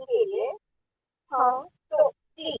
केले. हां, तो ती.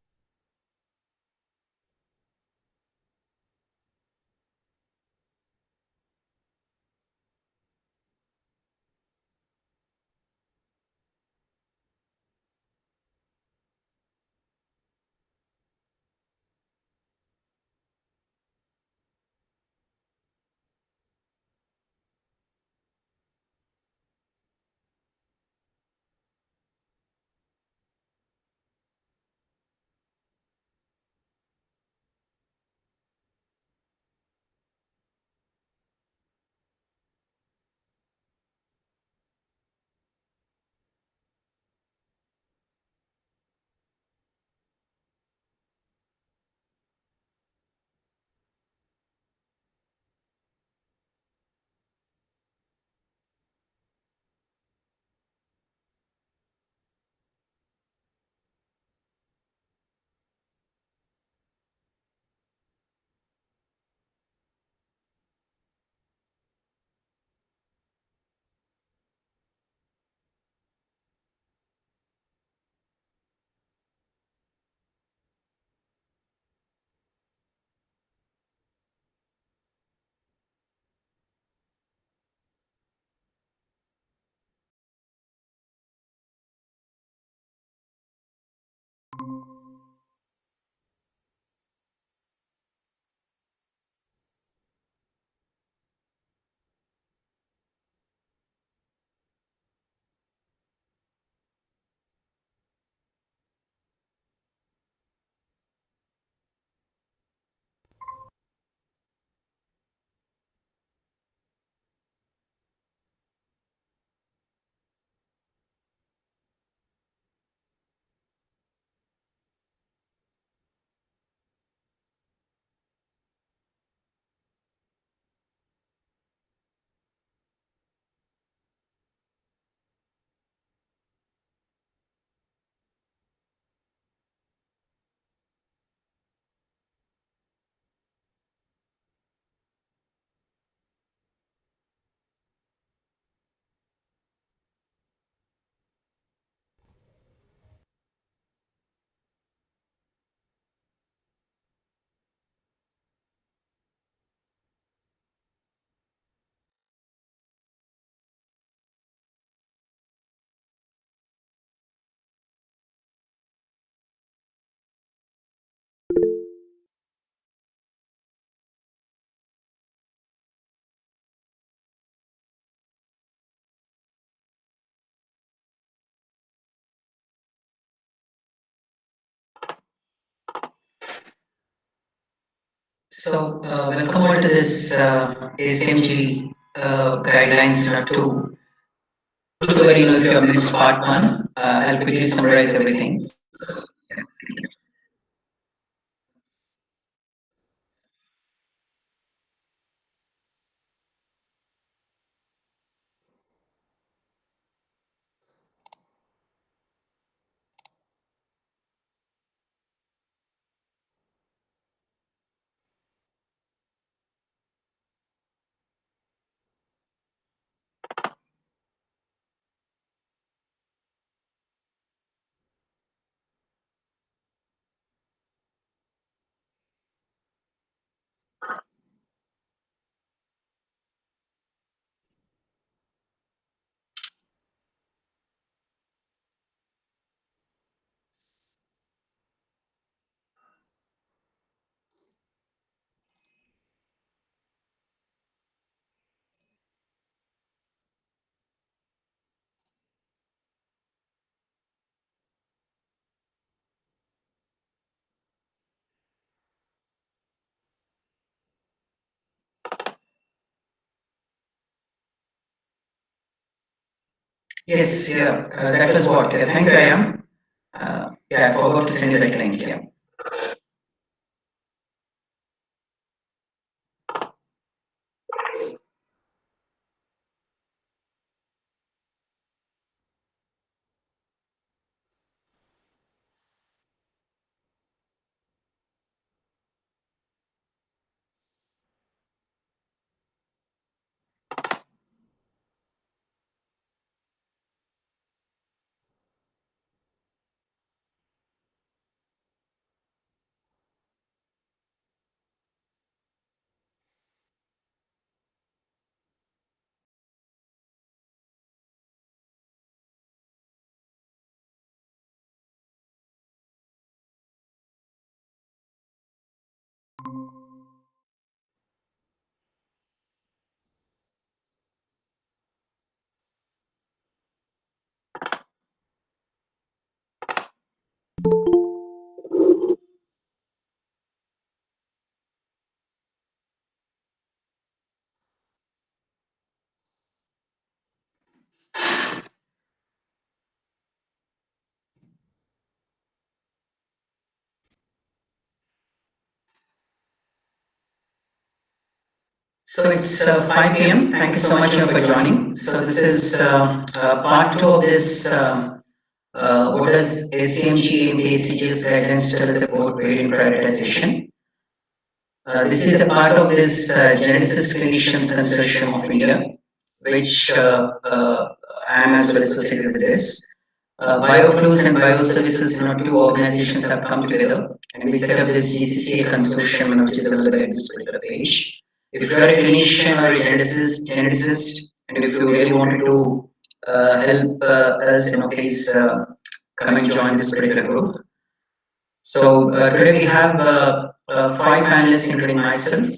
Welcome all to this ACMG guidelines number two. Don't worry, if you have missed part one, I'll quickly summarize everything. Yes, yeah, that was what. Yeah, thank you, I am. Yeah, I forgot to send you that link. Yeah. So it's 5 p.m. Thank you so much for joining. So this is part two of this. What does ACMG and ACG's guidelines tell us about variant prioritization? This is a part of this Geneticist Clinicians Consortium of India, which I am as well associated with this. Bioclues and Bioservices, two organizations have come together and we set up this GCCA consortium, which is available at this particular page. If you are a clinician or a geneticist, and if you really wanted to help us, please come and join this particular group. So today we have five panelists, including myself.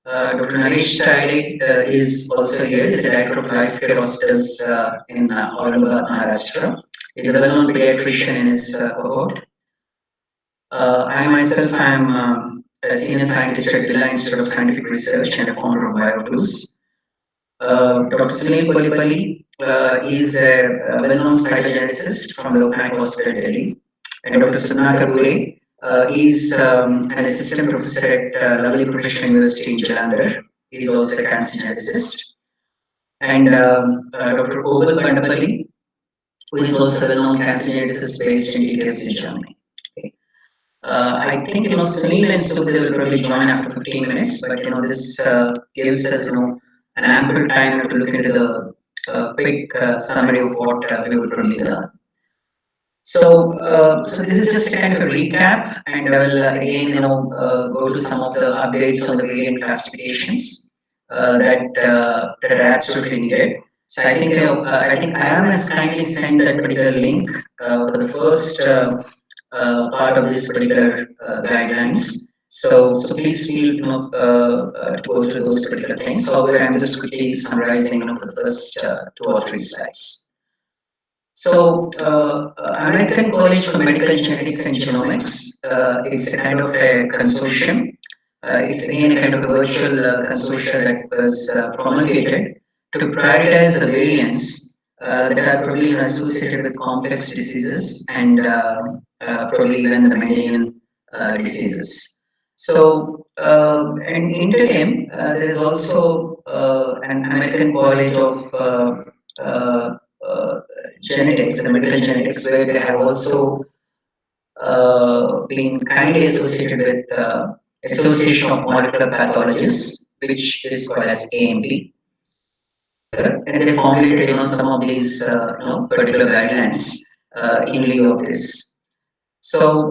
Dr. Naresh Tayade is also here. He's the director of life care hospitals in Aurangabad, Maharashtra. He's a well-known pediatrician in his cohort. I myself am a senior scientist at Birla Institute of Scientific Research and a founder of Bioclues. Dr. Sunil Polipalli is a well-known cytogeneticist from the Oakland Hospital, Delhi. And Dr. Sudhakar Gure is an assistant professor at Lovely Professional University in Jalandhar. He is also a cancer geneticist. And Dr. Obal Bandapalli, who is also a well-known cancer geneticist based in DKFC, Germany. Okay. I think Sunil and Sukhdev will probably join after 15 minutes, but this gives us an ample time to look into the quick summary of what we will probably learn. So this is just a kind of a recap, and I will again go to some of the updates on the variant classifications that are absolutely needed. So I think Pam has kindly sent that particular link for the first part of this particular guidelines. So please feel to go through those particular things. However, I'm just quickly summarizing for the first two or three slides. So, American College for Medical Genetics and Genomics is a kind of a consortium. It's again a kind of a virtual consortium that was promulgated to prioritize the variants that are probably associated with complex diseases and probably even the Mendelian diseases. So, and in them, there is also an American College of uh, uh, genetics, the medical genetics, where they have also been kindly associated with Association of Molecular Pathologists, which is called as AMP, and they formulated some of these particular guidelines in lieu of this. So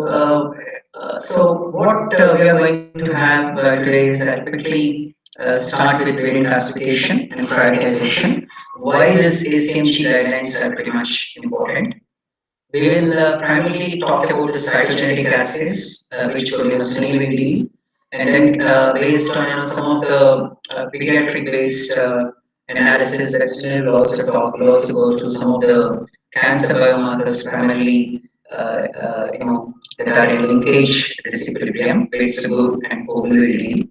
what we are going to have today is I'll quickly start with variant classification and prioritization. Why these ACMG guidelines are pretty much important. We will primarily talk about the cytogenetic assays, which will Sunil will lead, and then based on some of the pediatric-based analysis that Sunil will also talk, we'll also go through some of the cancer biomarkers, primarily that are in linkage disequilibrium, based group and ovulatory.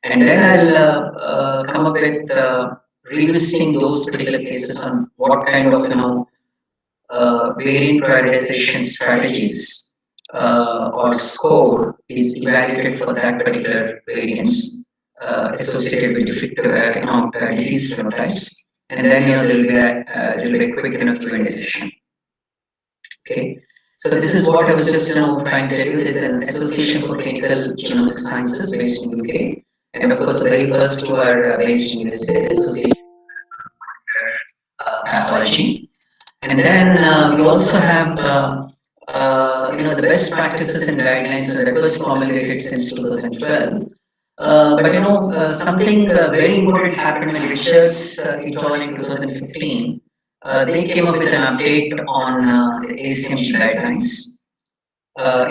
And then I'll come up with revisiting those particular cases on what kind of variant prioritization strategies or score is evaluated for that particular variance associated with different disease phenotypes. And then there will be a quick Q&A session. Okay. So this is what I was just trying to tell you. There is an Association for Clinical Genomic Sciences based in UK, and of course the very first two are based in USA, Association for Pathology. And then we also have the best practices and guidelines that was formulated since 2012. But something very important happened when Richards et al. In 2015. They came up with an update on the ACMG guidelines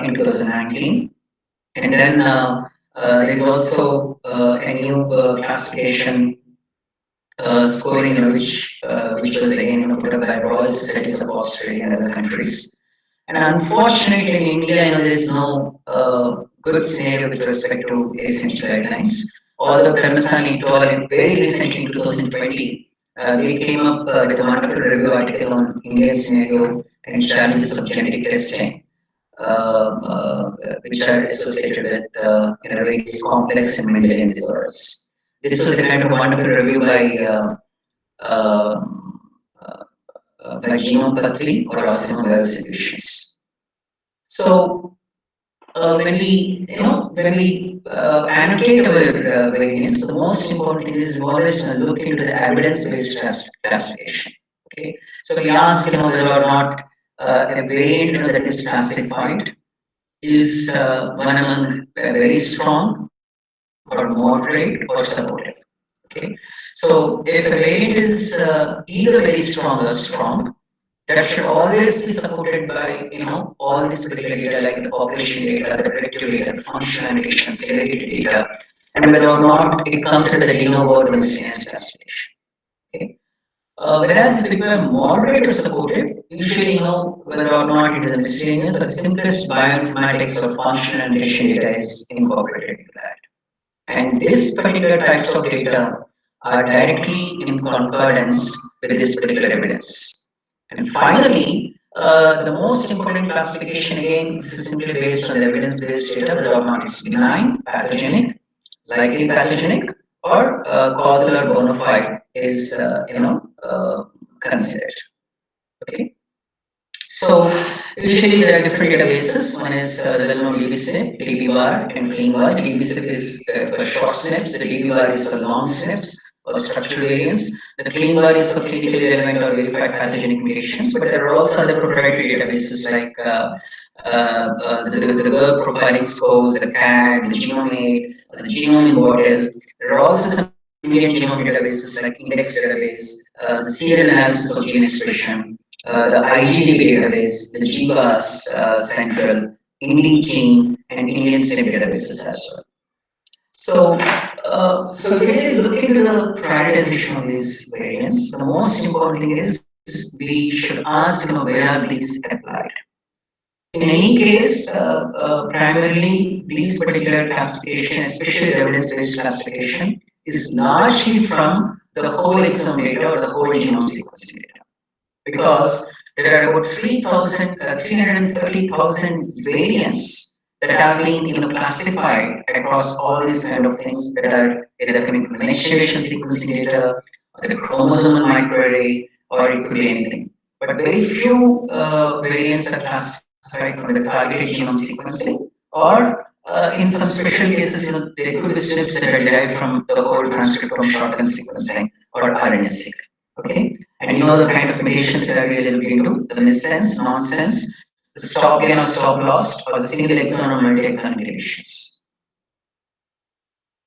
in 2019. And then there's also a new classification scoring, which was again put up by Royal Societies of Australia and other countries. And unfortunately, in India, there is no good scenario with respect to ACMG guidelines. Although Karmasani et al. Very recently in 2020, they came up with a wonderful review article on Indian scenario and challenges of genetic testing, which are associated with various complex and Mendelian disorders. This was a kind of a wonderful review uh, by Genome Patri or ACMG Biosolutions. So when we when we annotate our variants, the most important thing is we always look into the evidence-based classification. Okay, so we ask whether or not a variant that is classified is one among very strong or moderate or supportive. Okay, so if a variant is either very strong or strong, that should always be supported by all this particular data like the population data, the predictive data, functional annotation, severity data, and whether or not it comes under the de novo or the miscellaneous classification. Okay. Whereas if it were moderate or supportive, usually whether or not it is a miscellaneous or the simplest bioinformatics or functional annotation data is incorporated into that. And these particular types of data are directly in concordance with this particular evidence. And finally, the most important classification again, this is simply based on the evidence-based data, whether or not it's benign, pathogenic, likely pathogenic, or causal or bona fide is considered. Okay. So usually there are different databases. One is the well-known DBSNP, DBBAR, and CleanBar. DBSNP is for short SNPs. The DBBAR is for long SNPs or structural variants. The CleanBar is for clinically relevant or verified pathogenic mutations. But there are also other proprietary databases like the World Profiling Scores, the CAD, the Genome, the Genome in Bottle. There are also some Indian genome databases like Index database, the serial analysis of gene expression, the IGDB database, the GBAS Central, IndiGene, and Indian SNP databases as well. So, so if you really look into the prioritization of these variants, the most important thing is we should ask, where are these applied? In any case, primarily these particular classification, especially the evidence-based classification, is largely from the whole exome data or the whole genome sequencing data, because there are about 330,000 variants that have been classified across all these kind of things that are either coming from the next generation sequencing data, or the chromosomal microarray, or it could be anything. But very few variants are classified from the targeted genome sequencing, or in some special cases, there could be SNPs that are derived from the whole transcriptome shortened sequencing or RNA-seq. Okay, and the kind of mutations that I really look into: the missense, nonsense, the stop gain or stop lost, or the single exon or multi-exon deletions.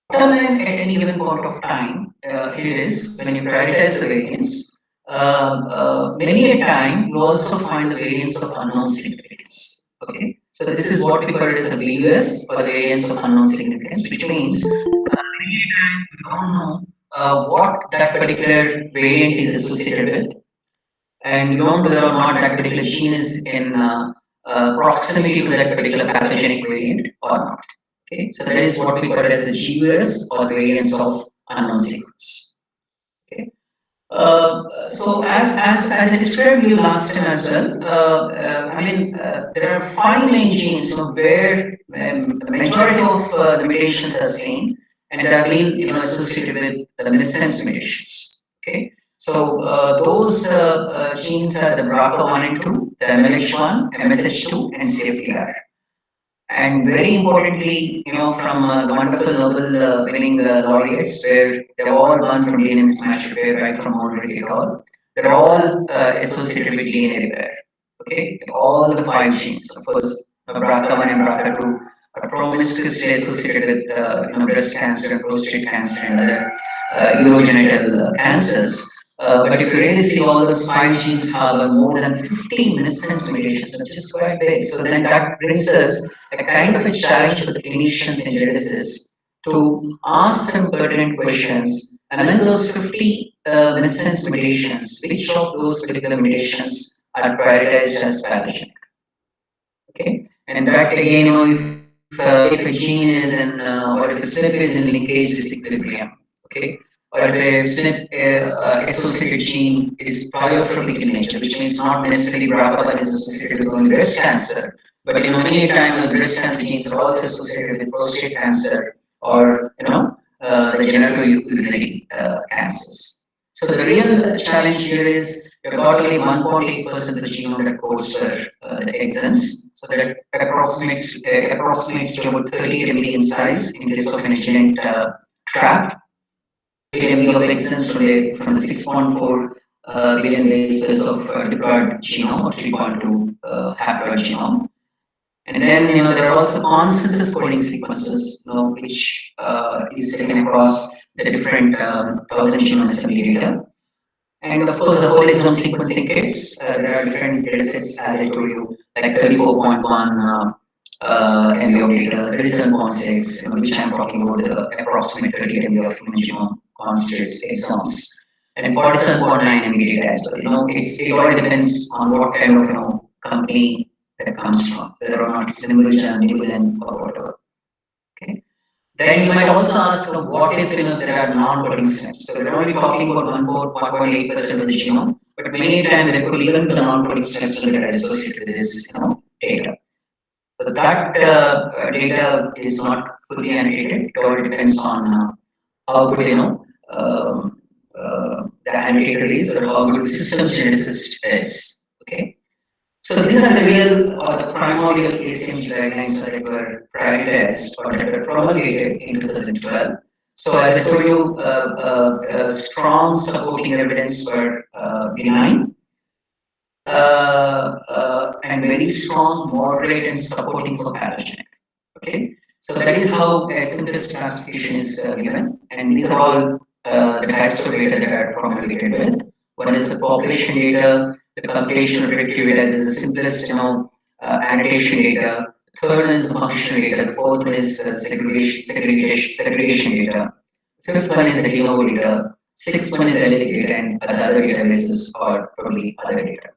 Bottom line at any given point of time here is when you prioritize the variants. Many a time you also find the variants of unknown significance. Okay, so this is what we call it as a VUS, or the variants of unknown significance, which means many a time we don't know what that particular variant is associated with, and we don't know whether or not that particular gene is in proximity to that particular pathogenic variant or not. Okay, so that is what we call it as the GUS, or the variants of unknown sequence. Okay. So as I described you last time as well, there are five main genes where the majority of the mutations are seen, and they have been associated with the missense mutations. Okay, so those genes are the BRCA1 and 2, the MLH1, MSH2, and CFTR. And very importantly, from the wonderful Nobel winning laureates, where they've all won from DNA mismatch repair, right from Aldrich et al. They're all associated with DNA repair. Okay, all the five genes. Of course, BRCA1 and BRCA2 are promiscuously associated with breast cancer and prostate cancer and other urogenital cancers. But if you really see, all those five genes harbor more than 50 missense mutations, which is quite big. So then that brings us a kind of a challenge for the clinicians in geneticists to ask some pertinent questions. And among those 50 missense mutations, which of those particular mutations are prioritized as pathogenic? Okay, and that again, if a gene is in or if a SNP is in linkage disequilibrium, okay, or if a SNP associated gene is pleiotropic in nature, which means not necessarily BRCA1 is associated with only breast cancer, but many a time the breast cancer genes are also associated with prostate cancer, or the genitourinary cancers. So the real challenge here is you've got only 1.8% of the genome that codes for the exons. So that approximates to about 38 MB in size in case of an agent trap, 38 MB of exons from the 6.4 billion bases of diploid genome or 3.2 haploid genome. And then there are also consensus coding sequences, which is taken across the different 1,000 genome assembly data. And of course, the whole exome sequencing kits. There are different data sets, as I told you, like 34.1 MB of data, 37.6, which I'm talking about the approximate 38 MB of human genome constitutes exomes, and 47.9 MB data as well. It all depends on what kind of company that comes from, whether or not it's Nimbujan, Nibulan, or whatever. Okay. Then you might also ask, what if there are non-coding steps? So we're only talking about 1.8% of the genome, but many times we pull even the non-coding steps that are associated with this data. So that data is not fully annotated. It all depends on how good the annotator is or how good the systems geneticist is. Okay. So these are the real or the primordial ACMG guidelines that were prioritized or that were promulgated in 2012. So as I told you, strong supporting evidence for benign and very strong, moderate, and supporting for pathogenic. Okay, so that is how a simplest classification is given, and these are all the types of data that are promulgated with. One is the population data, the computational predictive data. This is the simplest, annotation data. The third one is the functional data. The fourth one is segregation data. Fifth one is the de novo data. Sixth one is LA data, and the other databases are probably other data.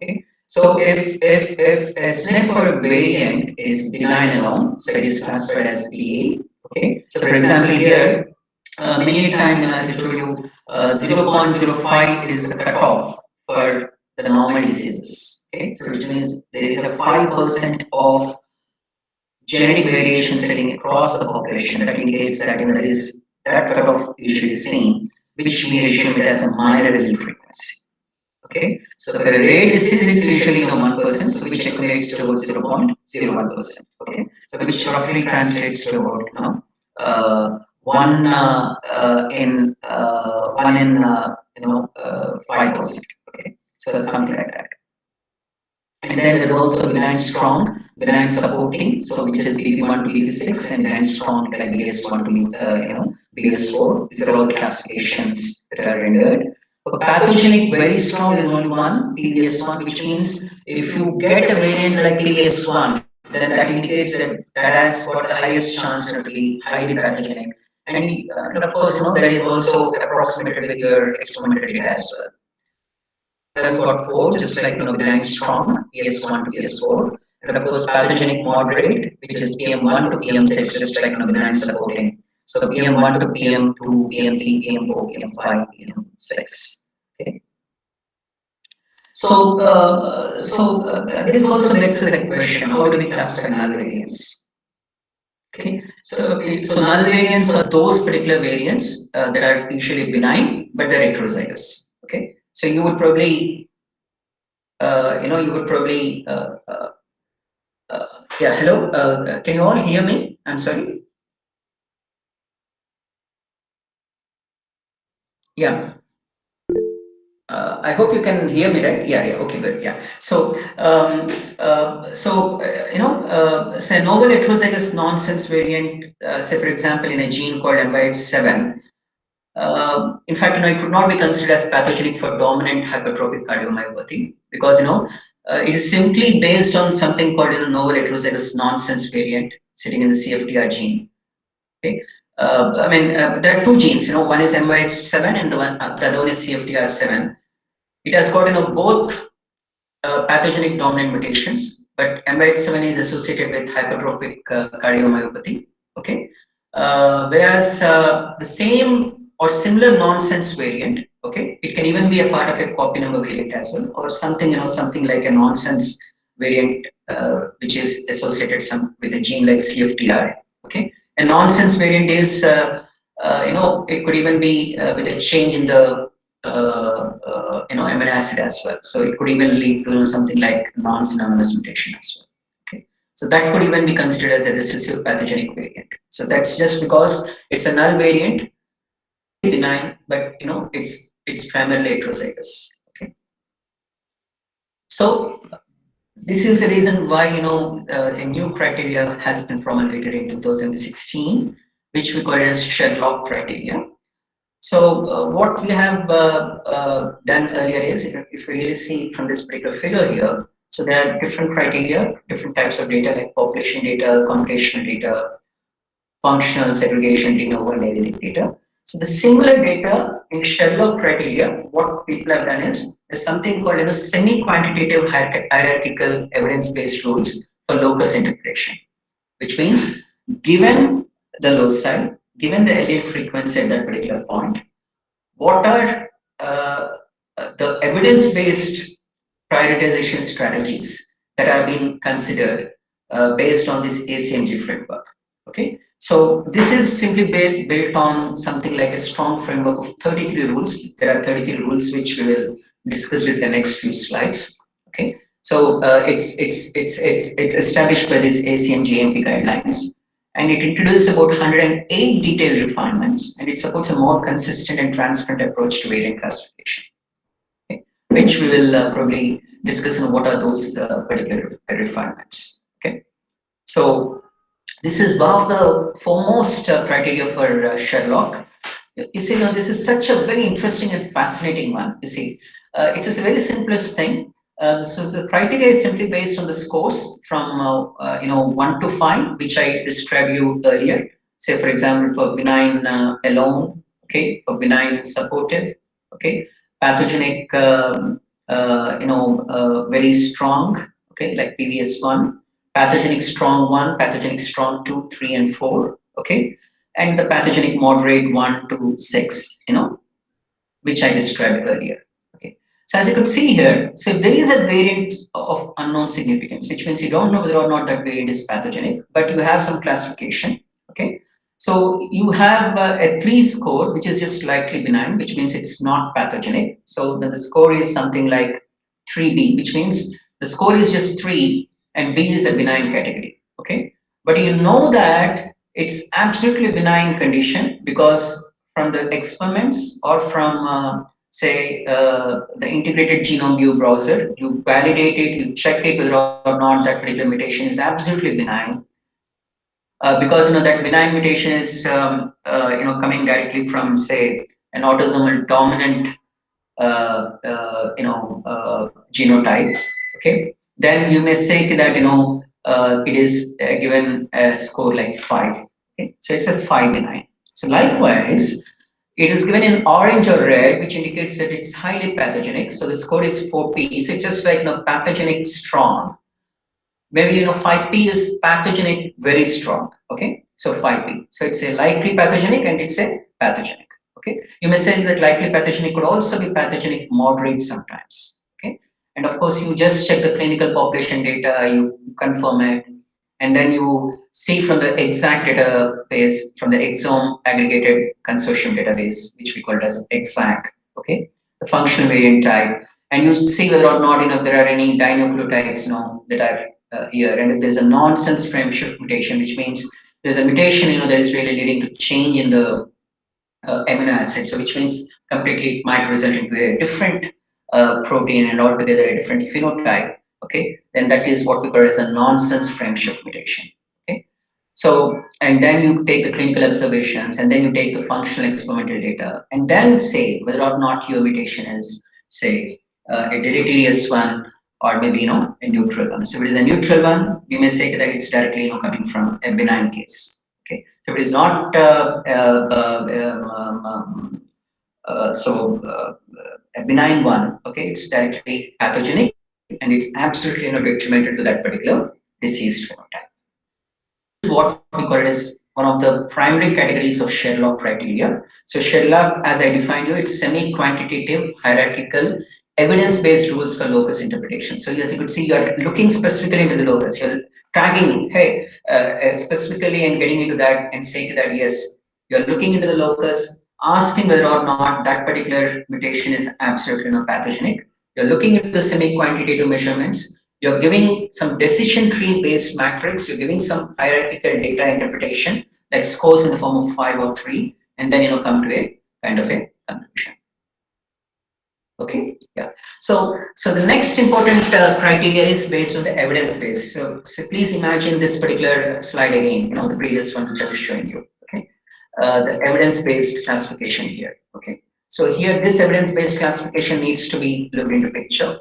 Okay. So if a SNP or a variant is benign alone, so it is classified as BA. Okay. So for example here, many times as I told you, 0.05 is the cutoff for the normal diseases. Okay. So which means there is a 5% of genetic variation setting across the population that indicates that there is that cutoff usually seen, which we assume it as a minor allele frequency. Okay, so for a rare disease, it's usually 1%, so which equates to about 0.01%. Okay, so which roughly translates to about one in 5,000. Okay, so that's something like that. And then there are also benign strong, benign supporting, so which is BB1 to BB6, and benign strong like BS1 to BS4. These are all the classifications that are rendered. For pathogenic, very strong is only one, PVS1, which means if you get a variant like PVS1, then that indicates that has got the highest chance to be highly pathogenic. And of course, that is also approximated with your experimental data as well. Has got four, just like benign strong, PS1 to PS4, and of course pathogenic moderate, which is PM1 to PM6, just like benign supporting. So PM1 to PM2, PM3, PM4, PM5, PM6. Okay. So this also makes us a question: how do we classify null variants? Okay, so null variants are those particular variants that are usually benign, but they're heterozygous. Okay, so you would probably yeah, hello, can you all hear me? I'm sorry. Yeah. I hope you can hear me, right? Yeah, yeah. Okay, good. Yeah. So say novel heterozygous nonsense variant, say for example, in a gene called MYH7. In fact, it would not be considered as pathogenic for dominant hypertrophic cardiomyopathy because it is simply based on something called novel heterozygous nonsense variant sitting in the CFTR gene. Okay. There are two genes. One is MYH7 and the other one is CFTR7. It has got both pathogenic dominant mutations, but MYH7 is associated with hypertrophic cardiomyopathy. Okay, whereas the same or similar nonsense variant, okay, it can even be a part of a copy number variant as well, or something something like a nonsense variant which is associated with a gene like CFTR. Okay, a nonsense variant is it could even be with a change in the amino acid as well. So it could even lead to something like non-synonymous mutation as well. Okay, so that could even be considered as a recessive pathogenic variant. So that's just because it's a null variant, fairly benign, but it's primarily heterozygous. Okay, so this is the reason why a new criteria has been promulgated in 2016, which we call it as Sherlock criteria. So what we have done earlier is, if you really see from this particular figure here, so there are different criteria, different types of data like population data, computational data, functional segregation, de novo, and allelic data. So the similar data in Sherlock criteria, what people have done is there's something called semi-quantitative hierarchical evidence-based rules for locus interpretation, which means given the loci, given the allele frequency at that particular point, what are the evidence-based prioritization strategies that are being considered based on this ACMG framework? Okay, so this is simply built on something like a strong framework of 33 rules. There are 33 rules which we will discuss in the next few slides. Okay, so it's established by this ACMG MP guidelines, and it introduces about 108 detailed refinements, and it supports a more consistent and transparent approach to variant classification, okay, which we will probably discuss on what are those particular refinements. Okay, so this is one of the foremost criteria for Sherlock. You see, now this is such a very interesting and fascinating one. You see, it's just a very simplest thing. So the criteria is simply based on the scores from 1 to 5, which I described you earlier. Say, for example, for benign alone, okay, for benign supportive, okay, pathogenic, very strong, okay, like previous one, pathogenic strong 1, pathogenic strong 2, 3, and 4, okay, and the pathogenic moderate 1 to 6, which I described earlier. Okay. So as you could see here, so if there is a variant of unknown significance, which means you don't know whether or not that variant is pathogenic, but you have some classification. Okay. So you have a 3 score, which is just slightly benign, which means it's not pathogenic. So then the score is something like 3B, which means the score is just 3 and B is a benign category. Okay. But you know that it's absolutely benign condition because from the experiments or from say the integrated genome view browser, you validate it, you check it whether or not that particular mutation is absolutely benign, because that benign mutation is coming directly from say an autosomal dominant genotype. Okay, then you may say that it is given a score like 5. Okay, so it's a 5 benign. So likewise, it is given in orange or red, which indicates that it's highly pathogenic. So the score is 4P. So it's just like pathogenic strong. Maybe 5P is pathogenic very strong. Okay, so 5P. So it's a likely pathogenic and it's a pathogenic. Okay, you may say that likely pathogenic could also be pathogenic moderate sometimes. Okay, and of course you just check the clinical population data, you confirm it, and then you see from the exact database, from the exome aggregated consortium database, which we call as exact. Okay, the functional variant type, and you see whether or not there are any dinucleotides that are here, and if there's a nonsense frame shift mutation, which means there's a mutation that is really leading to change in the amino acid, so which means completely it might result into a different protein and altogether a different phenotype. Okay, then that is what we call as a nonsense frame shift mutation. Okay, so and then you take the clinical observations, and then you take the functional experimental data, and then say whether or not your mutation is say a deleterious one or maybe a neutral one. So if it is a neutral one, we may say that it's directly coming from a benign case. Okay, so it is not a benign one. Okay, it's directly pathogenic and it's absolutely detrimental to that particular diseased phenotype. This is what we call it as one of the primary categories of Sherlock criteria. So Sherlock, as I defined you, it's semi-quantitative, hierarchical, evidence-based rules for locus interpretation. So as you could see, you are looking specifically into the locus. You're tagging, hey, specifically and getting into that and saying that yes, You're looking into the locus, asking whether or not that particular mutation is absolutely not pathogenic. You're looking into the semi-quantitative measurements. You're giving some decision tree based matrix. You're giving some hierarchical data interpretation, like scores in the form of 5 or 3, and then come to a kind of a conclusion. Okay, yeah. So the next important criteria is based on the evidence base. So please imagine this particular slide again, the previous one which I was showing you. Okay, the evidence-based classification here. Okay, so here this evidence-based classification needs to be looked into picture.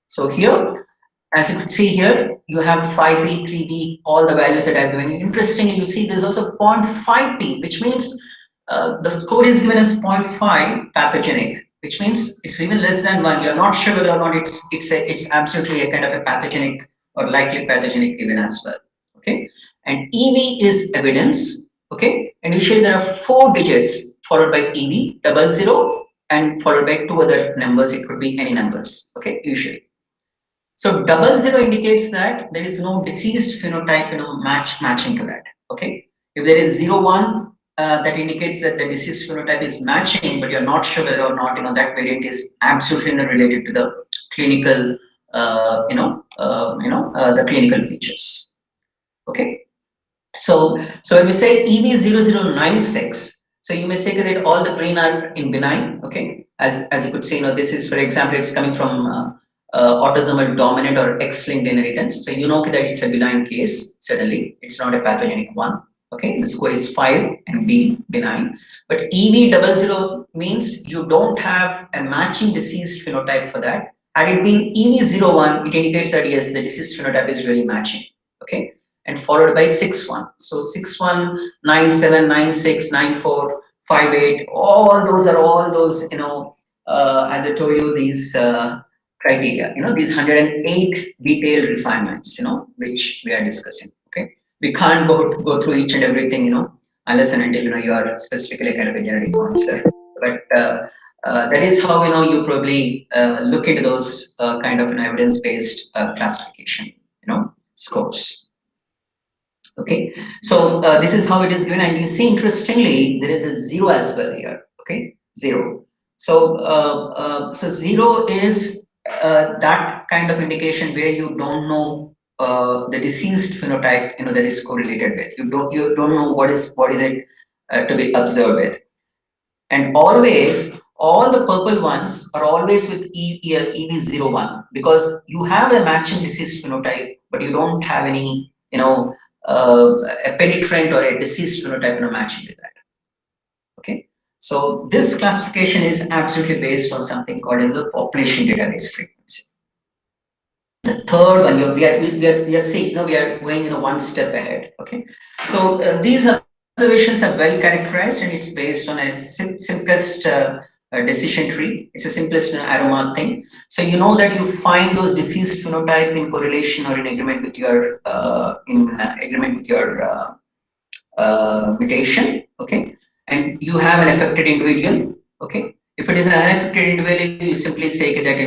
So here, as you can see here, you have 5p, 3p, all the values that I've given you. Interestingly, you see there's also 0.5p, which means the score is given as 0.5 pathogenic, which means it's even less than 1. You're not sure whether or not it's absolutely a kind of a pathogenic or likely pathogenic even as well. Okay, and EV is evidence. Okay, and usually there are 4 digits followed by EV, 00, and followed by 2 other numbers. It could be any numbers. Okay, usually. So 00 indicates that there is no diseased phenotype, matching to that. Okay. If there is 01, that indicates that the diseased phenotype is matching, but you're not sure whether or not that variant is absolutely not related to the clinical, the clinical features. Okay. So when we say EV0096, so you may say that all the green are in benign. Okay, as you could say, this is, for example, it's coming from autosomal dominant or X-linked inheritance. So you know that it's a benign case. Certainly, it's not a pathogenic one. Okay, the score is 5 and B benign. But EV00 means you don't have a matching disease phenotype for that. Had it been EV01, it indicates that yes, the disease phenotype is really matching. Okay, and followed by 6-1. So 6-1, 9-7, 9-6, 9-4, 5-8, all those, as I told you, these criteria, these 108 detailed refinements, which we are discussing. Okay. We can't go through each and everything, unless and until, you are specifically kind of a genetic counselor. But that is how, you probably look into those kind of an evidence-based classification, scores. Okay, so this is how it is given, and you see, interestingly, there is a 0 as well here. Okay, 0. So 0 is that kind of indication where you don't know the deceased phenotype, that is correlated with. You don't know what is it to be observed with. And always, all the purple ones are always with EV01, because you have a matching disease phenotype, but you don't have any, a penetrant or a disease phenotype matching with that. Okay. So this classification is absolutely based on something called in the population database frequency. The third one, we are seeing, we are going one step ahead. Okay, so these observations are well characterized, and it's based on a simplest decision tree. It's a simplest aroma thing. So you know that you find those diseased phenotype in correlation or in agreement with your mutation. Okay, and you have an affected individual. Okay, if it is an unaffected individual, you simply say that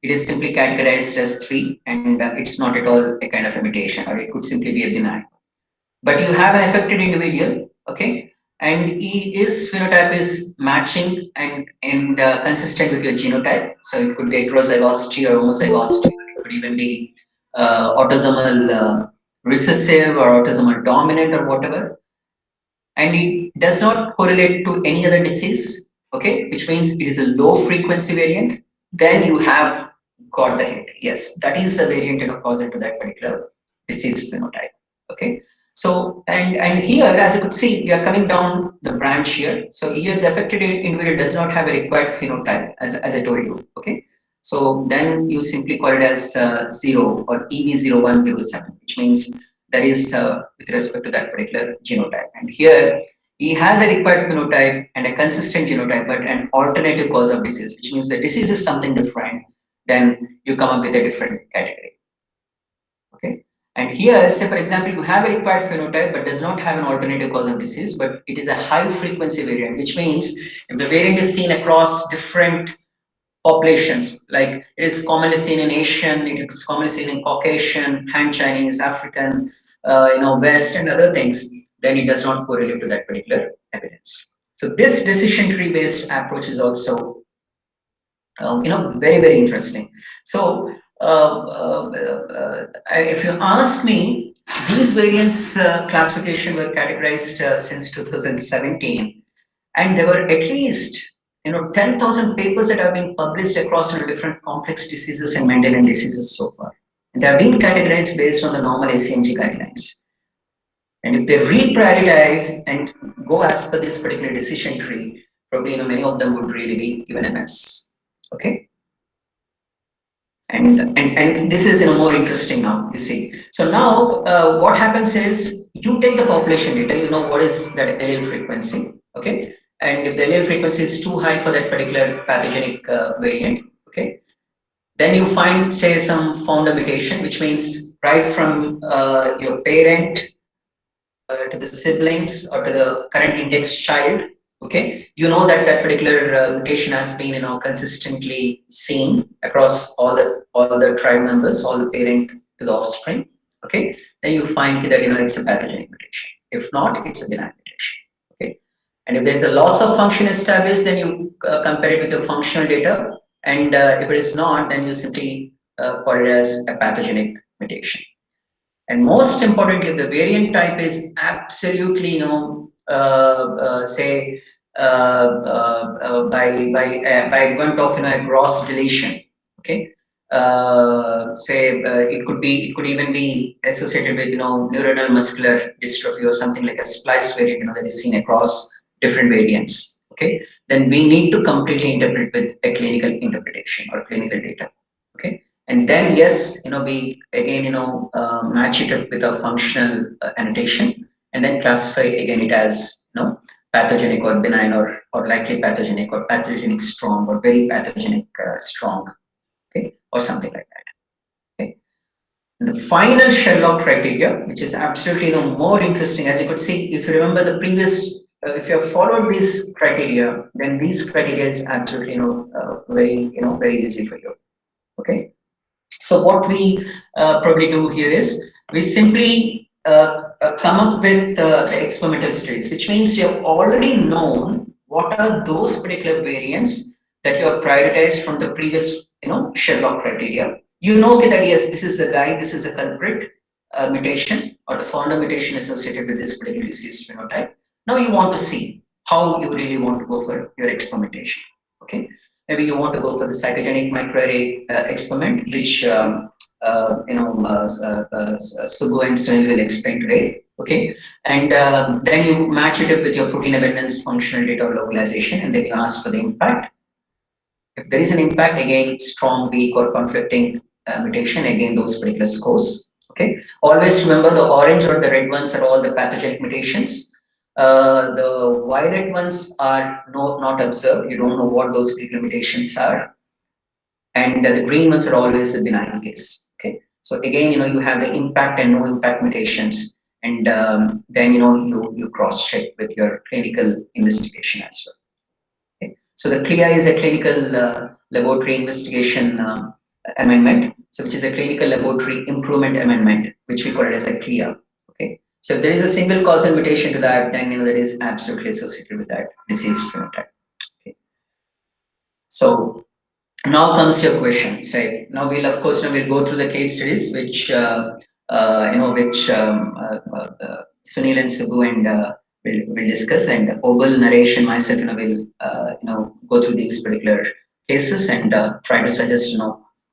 it is simply categorized as 3, and it's not at all a kind of a mutation, or it could simply be a benign. But you have an affected individual. Okay, and his phenotype is matching and consistent with your genotype. So it could be heterozygosity or homozygosity. It could even be autosomal recessive or autosomal dominant or whatever, and it does not correlate to any other disease. Okay, which means it is a low frequency variant. Then you have got the hit. Yes, that is a variant causal to that particular disease phenotype. Okay, so and here, as you could see, we are coming down the branch here. So here the affected individual does not have a required phenotype, as I told you. Okay, so then you simply call it as 0 or EV0107, which means that is with respect to that particular genotype. And here he has a required phenotype and a consistent genotype, but an alternative cause of disease, which means the disease is something different. Then you come up with a different category. Okay. And here, say for example, you have a required phenotype but does not have an alternative cause of disease, but it is a high frequency variant, which means if the variant is seen across different populations, like it is commonly seen in Asian, it is commonly seen in Caucasian, Han Chinese, African, West and other things, then it does not correlate to that particular evidence. So this decision tree based approach is also very very interesting. So if you ask me, these variants classification were categorized since 2017, and there were at least 10,000 papers that have been published across different complex diseases and Mendelian diseases so far. And they have been categorized based on the normal ACMG guidelines. And if they reprioritize and go as per this particular decision tree, probably many of them would really be given a mess. Okay. And this is more interesting now, you see. So now what happens is you take the population data, you know what is that allele frequency, okay? And if the allele frequency is too high for that particular pathogenic variant, okay, then you find, say, some founder mutation, which means right from your parent to the siblings or to the current index child, okay, you know that that particular mutation has been consistently seen across all the tribe members, all the parent to the offspring, okay, then you find that it's a pathogenic mutation. If not, it's a benign mutation, okay. And if there's a loss of function established, then you compare it with your functional data, and if it is not, then you simply call it as a pathogenic mutation. And most importantly, the variant type is absolutely, say, by advent of a gross deletion. Okay, say it could even be associated with neuronal muscular dystrophy or something like a splice variant that is seen across different variants. Okay, then we need to completely interpret with a clinical interpretation or clinical data. Okay, and then yes, we again match it up with a functional annotation, and then classify again it as pathogenic or benign, or likely pathogenic or pathogenic strong or very pathogenic strong, okay, or something like that. Okay. And the final Sherlock criteria, which is absolutely more interesting, as you could see, if you remember the previous, if you have followed these criteria, then these criteria is absolutely very very easy for you. Okay. So what we probably do here is we simply come up with the experimental states, which means you have already known what are those particular variants that you have prioritized from the previous, Sherlock criteria. You know, okay, that yes, this is the guy, this is a culprit mutation or the founder mutation associated with this particular disease phenotype. Now you want to see how you really want to go for your experimentation. Okay. Maybe you want to go for the psychogenic microarray experiment, which Subbu and Sunil will explain today. Okay, and then you match it up with your protein abundance, functional data, or localization, and then you ask for the impact. If there is an impact, again, strong, weak, or conflicting mutation, again, those particular scores. Okay, always remember the orange or the red ones are all the pathogenic mutations. The violet ones are not observed. You don't know what those particular mutations are, and the green ones are always a benign case. Okay, so again, you have the impact and no impact mutations, and then you cross check with your clinical investigation as well. Okay. So the CLIA is a clinical laboratory investigation amendment, so which is a clinical laboratory improvement amendment, which we call it as a CLIA. Okay. So if there is a single causal mutation to that, then that is absolutely associated with that disease phenotype. Okay. So now comes your question. Say now we'll of course we'll go through the case studies which Sunil and Subbu and will discuss, and Obal, Naresh, and myself will go through these particular cases and try to suggest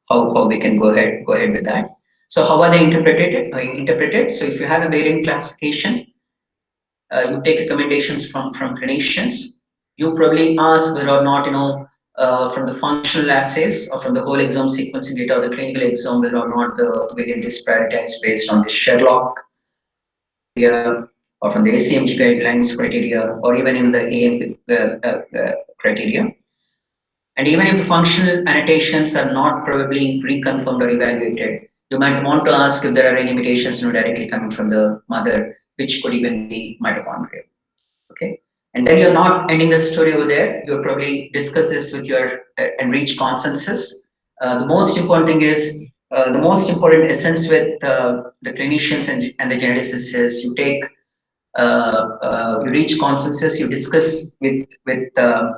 how we can go ahead with that. So how are they interpreted? So if you have a variant classification, you take recommendations from clinicians. You probably ask whether or not from the functional assays or from the whole exome sequencing data or the clinical exome, whether or not the variant is prioritized based on the Sherlock criteria or from the ACMG guidelines criteria or even in the AMP criteria. And even if the functional annotations are not probably reconfirmed or evaluated, you might want to ask if there are any mutations directly coming from the mother, which could even be mitochondria. Okay, and then you're not ending the story over there. You'll probably discuss this with your and reach consensus. The most important thing is the most important essence with the clinicians and the geneticists is you take you reach consensus, you discuss with the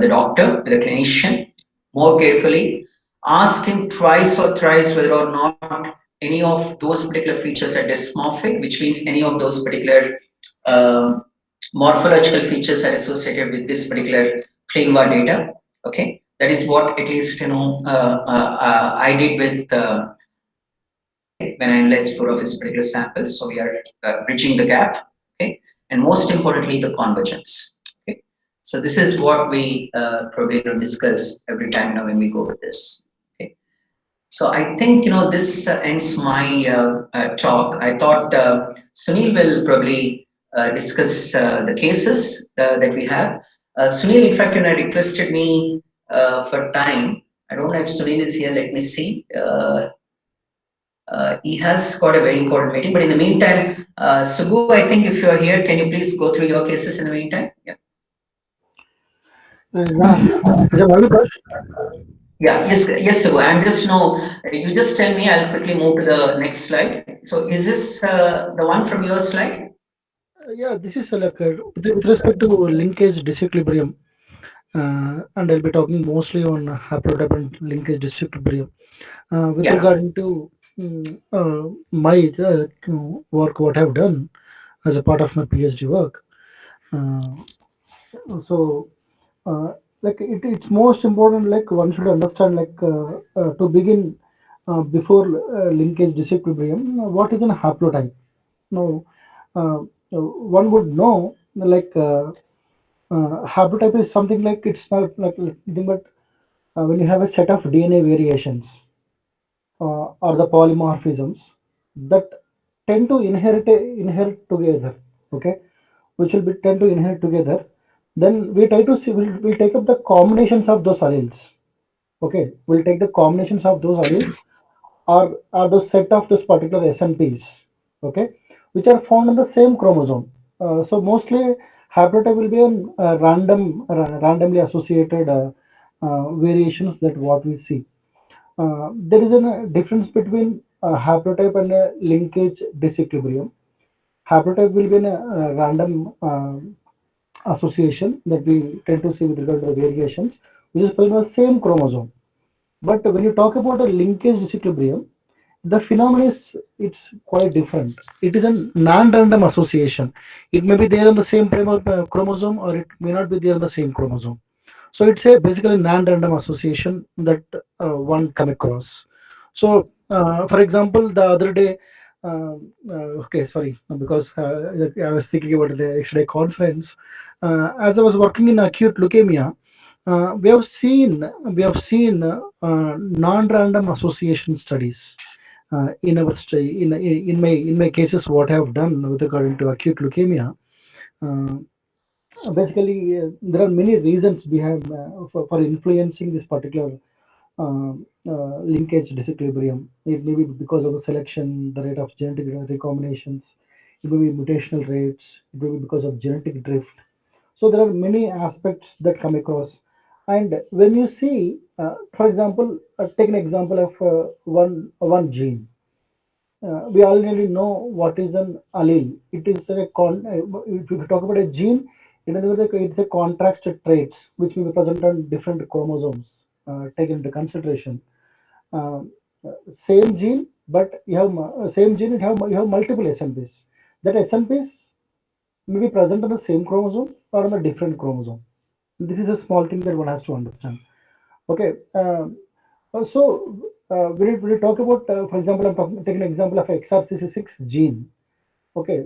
doctor, with the clinician more carefully. Ask him twice or thrice whether or not any of those particular features are dysmorphic, which means any of those particular um, morphological features are associated with this particular CleanVar data. Okay, that is what at least I did with when I analyzed four of his particular samples. So we are bridging the gap. Okay, and most importantly, the convergence. Okay, so this is what we probably discuss every time now when we go with this. Okay. So I think this ends my talk. I thought Sunil will probably discuss the cases that we have. Sunil, in fact, requested me for time. I don't know if Sunil is here. Let me see. He has got a very important meeting. But in the meantime, Subbu, I think if you are here, can you please go through your cases in the meantime? Yeah. Yeah, is it audible? Yeah. Yes. Yes, Subbu. I'm just no. You just tell me. I'll quickly move to the next slide. So is this the one from your slide? Yeah, this is like with respect to linkage disequilibrium, and I'll be talking mostly on haplotype and linkage disequilibrium. With Yeah. regard to my work, what I've done as a part of my PhD work. Uh, so, uh, it's most important. Like one should understand, to begin before linkage disequilibrium, what is an haplotype? Now, one would know haplotype is something like it's not like nothing but when you have a set of DNA variations or the polymorphisms that tend to inherit together, okay, which will be tend to inherit together. Then we try to see we'll take up the combinations of those alleles. Okay, we'll take the combinations of those alleles or those set of those particular SNPs, okay, which are found on the same chromosome. So mostly haplotype will be an randomly associated variations that what we see. There is a difference between haplotype and a linkage disequilibrium. Haplotype will be a random association that we tend to see with regard to the variations, which is present on the same chromosome. But when you talk about a linkage disequilibrium, the phenomenon is it's quite different. It is a non-random association. It may be there on the same chromosome, or it may not be there on the same chromosome. So it's a basically non-random association that one come across. So, for example, the other day, okay, sorry, because I was thinking about the X-ray conference. As I was working in acute leukemia, we have seen non-random association studies in our in my cases. What I have done with regard to acute leukemia. Uh, Basically, there are many reasons behind for influencing this particular linkage disequilibrium. It may be because of the selection, the rate of genetic recombinations, it may be mutational rates, it may be because of genetic drift. So there are many aspects that come across. And when you see, for example, take an example of one gene. We already know what is an allele. It is if you talk about a gene, it's a contrast traits which will be present on different chromosomes taken into consideration. Same gene, but same gene. You have multiple SNPs. That SNPs may be present on the same chromosome or on a different chromosome. This is a small thing that one has to understand. Okay. When we talk about, for example, taking an example of XRCC6 gene. Okay,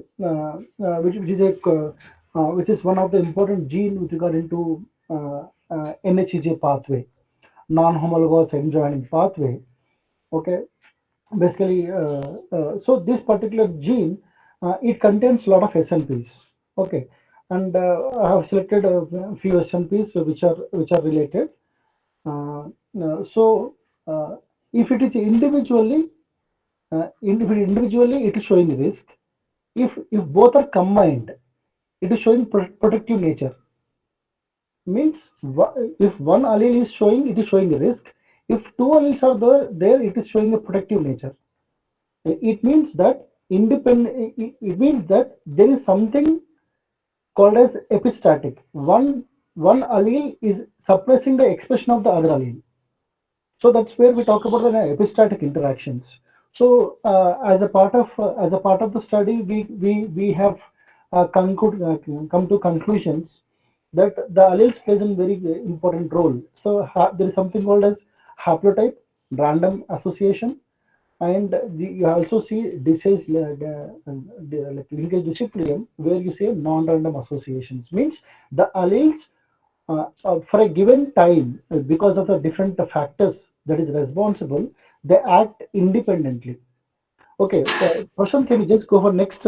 which is one of the important gene with regard into NHEJ pathway, non-homologous end joining pathway. Okay, basically, so this particular gene, it contains a lot of SNPs. Okay, and I have selected a few SNPs which are related. Uh, so if it is individually it is showing risk. If both are combined, it is showing protective nature. Means if one allele is showing, it is showing a risk. If two alleles are there, it is showing a protective nature. It means that independent. It means that there is something called as epistatic. One allele is suppressing the expression of the other allele. So that's where we talk about the epistatic interactions. So as a part of the study, we have come to conclusions that the alleles plays a very important role. So there is something called as haplotype, random association, and you also see disease like linkage discipline, where you say non-random associations. Means the alleles for a given time, because of the different factors that is responsible, they act independently. Okay, Prashant, can you just go for next?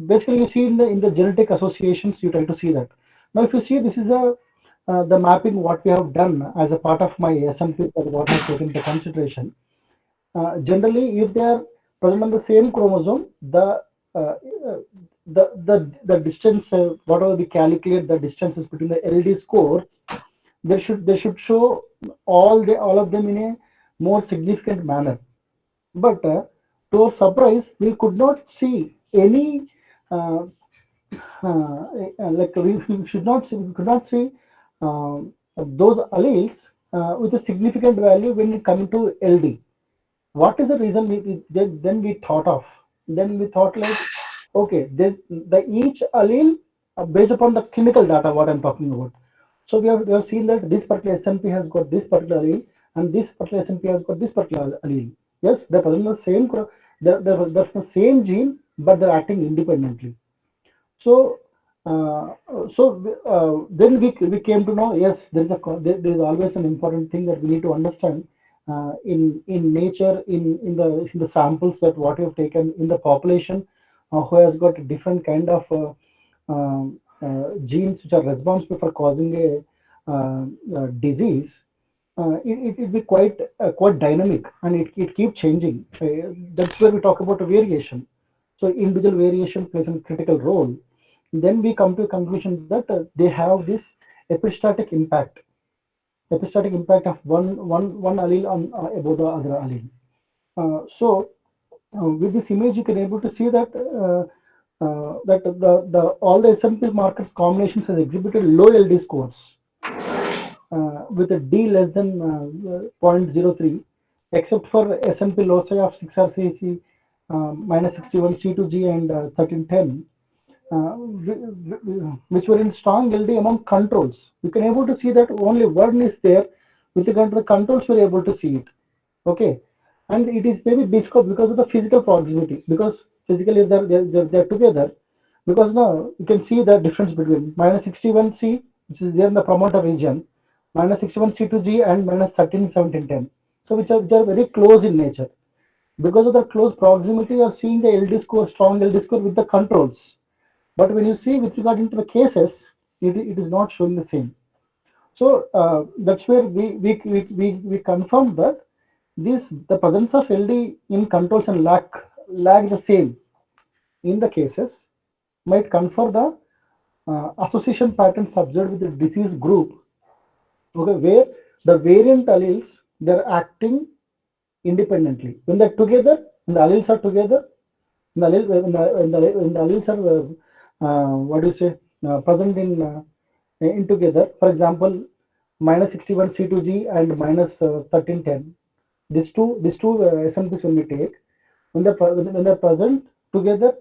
Basically, you see in the genetic associations, you try to see that. Now, if you see, this is a the mapping what we have done as a part of my SMP, or what I have taken into consideration. Generally, if they are present on the same chromosome, uh, the distance, whatever we calculate the distances between the LD scores, they should show all of them in a more significant manner. But to our surprise, we could not see any uh, like we should not see, we could not see those alleles with a significant value when it comes to LD. What is the reason then we thought of? Then we thought like, okay, the each allele based upon the clinical data what I'm talking about. So we have seen that this particular SNP has got this particular allele, and this particular SNP has got this particular allele. Yes, they're present in the same they're the same gene, but they're acting independently. So, then we came to know, yes, there is always an important thing that we need to understand in nature, in the samples that what you have taken in the population, who has got different kind of genes which are responsible for causing a disease. It be quite dynamic, and it keep changing. That's where we talk about a variation. So individual variation plays a critical role. Then we come to a conclusion that they have this epistatic impact, epistatic impact of one allele on above the other allele. With this image, you can able to see that that the all the SMP markers combinations has exhibited low LD scores with a D less than 0.03, except for SMP loci of 6RCC minus 61 C2G and 1310, which were in strong LD among controls. You can able to see that only one is there. With regard to the controls, we are able to see it. Okay, and it is maybe because of the physical proximity. Because physically they're together. Because now you can see the difference between minus 61C, which is there in the promoter region, minus 61 C2G, and minus 13 17 10. So which are very close in nature. Because of the close proximity, you are seeing the LD score, strong LD score with the controls. But when you see with regard into the cases, it is not showing the same. So that's where we confirm that the presence of LD in controls and lag the same in the cases might confer the association patterns observed with the disease group, okay, where the variant alleles, they're acting independently. When they're together, when the alleles are together, when the alleles are what do you say, present in together. For example, minus 61 C2G and minus 1310. These two SNPs, when we take, when they're present together,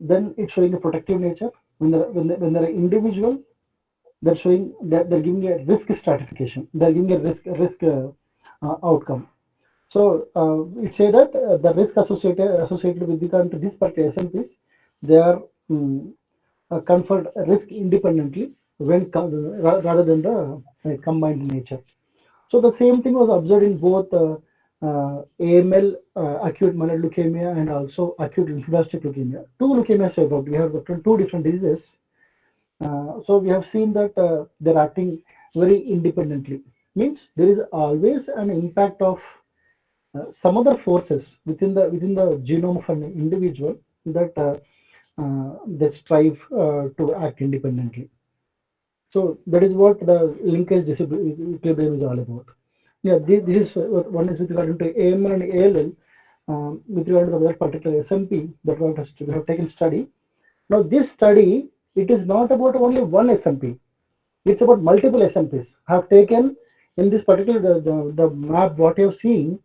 then it's showing a protective nature. When they're individual, they're giving a risk stratification. They're giving a risk outcome. So it say that the risk associated with regard to this particular SNPs, they are conferred risk independently rather than the combined nature. So the same thing was observed in both AML, acute myeloid leukemia, and also acute lymphoblastic leukemia. Two leukemias we have got two different diseases. So we have seen that they're acting very independently. Means there is always an impact of some other forces within the genome of an individual that they strive to act independently. So that is what the linkage equilibrium is all about. Yeah, this is one is with regard to AML and ALL. with regard to that particular SNP that we have taken study. Now this study, it is not about only one SNP, it's about multiple SNPs. Have taken in this particular the map what you have seen.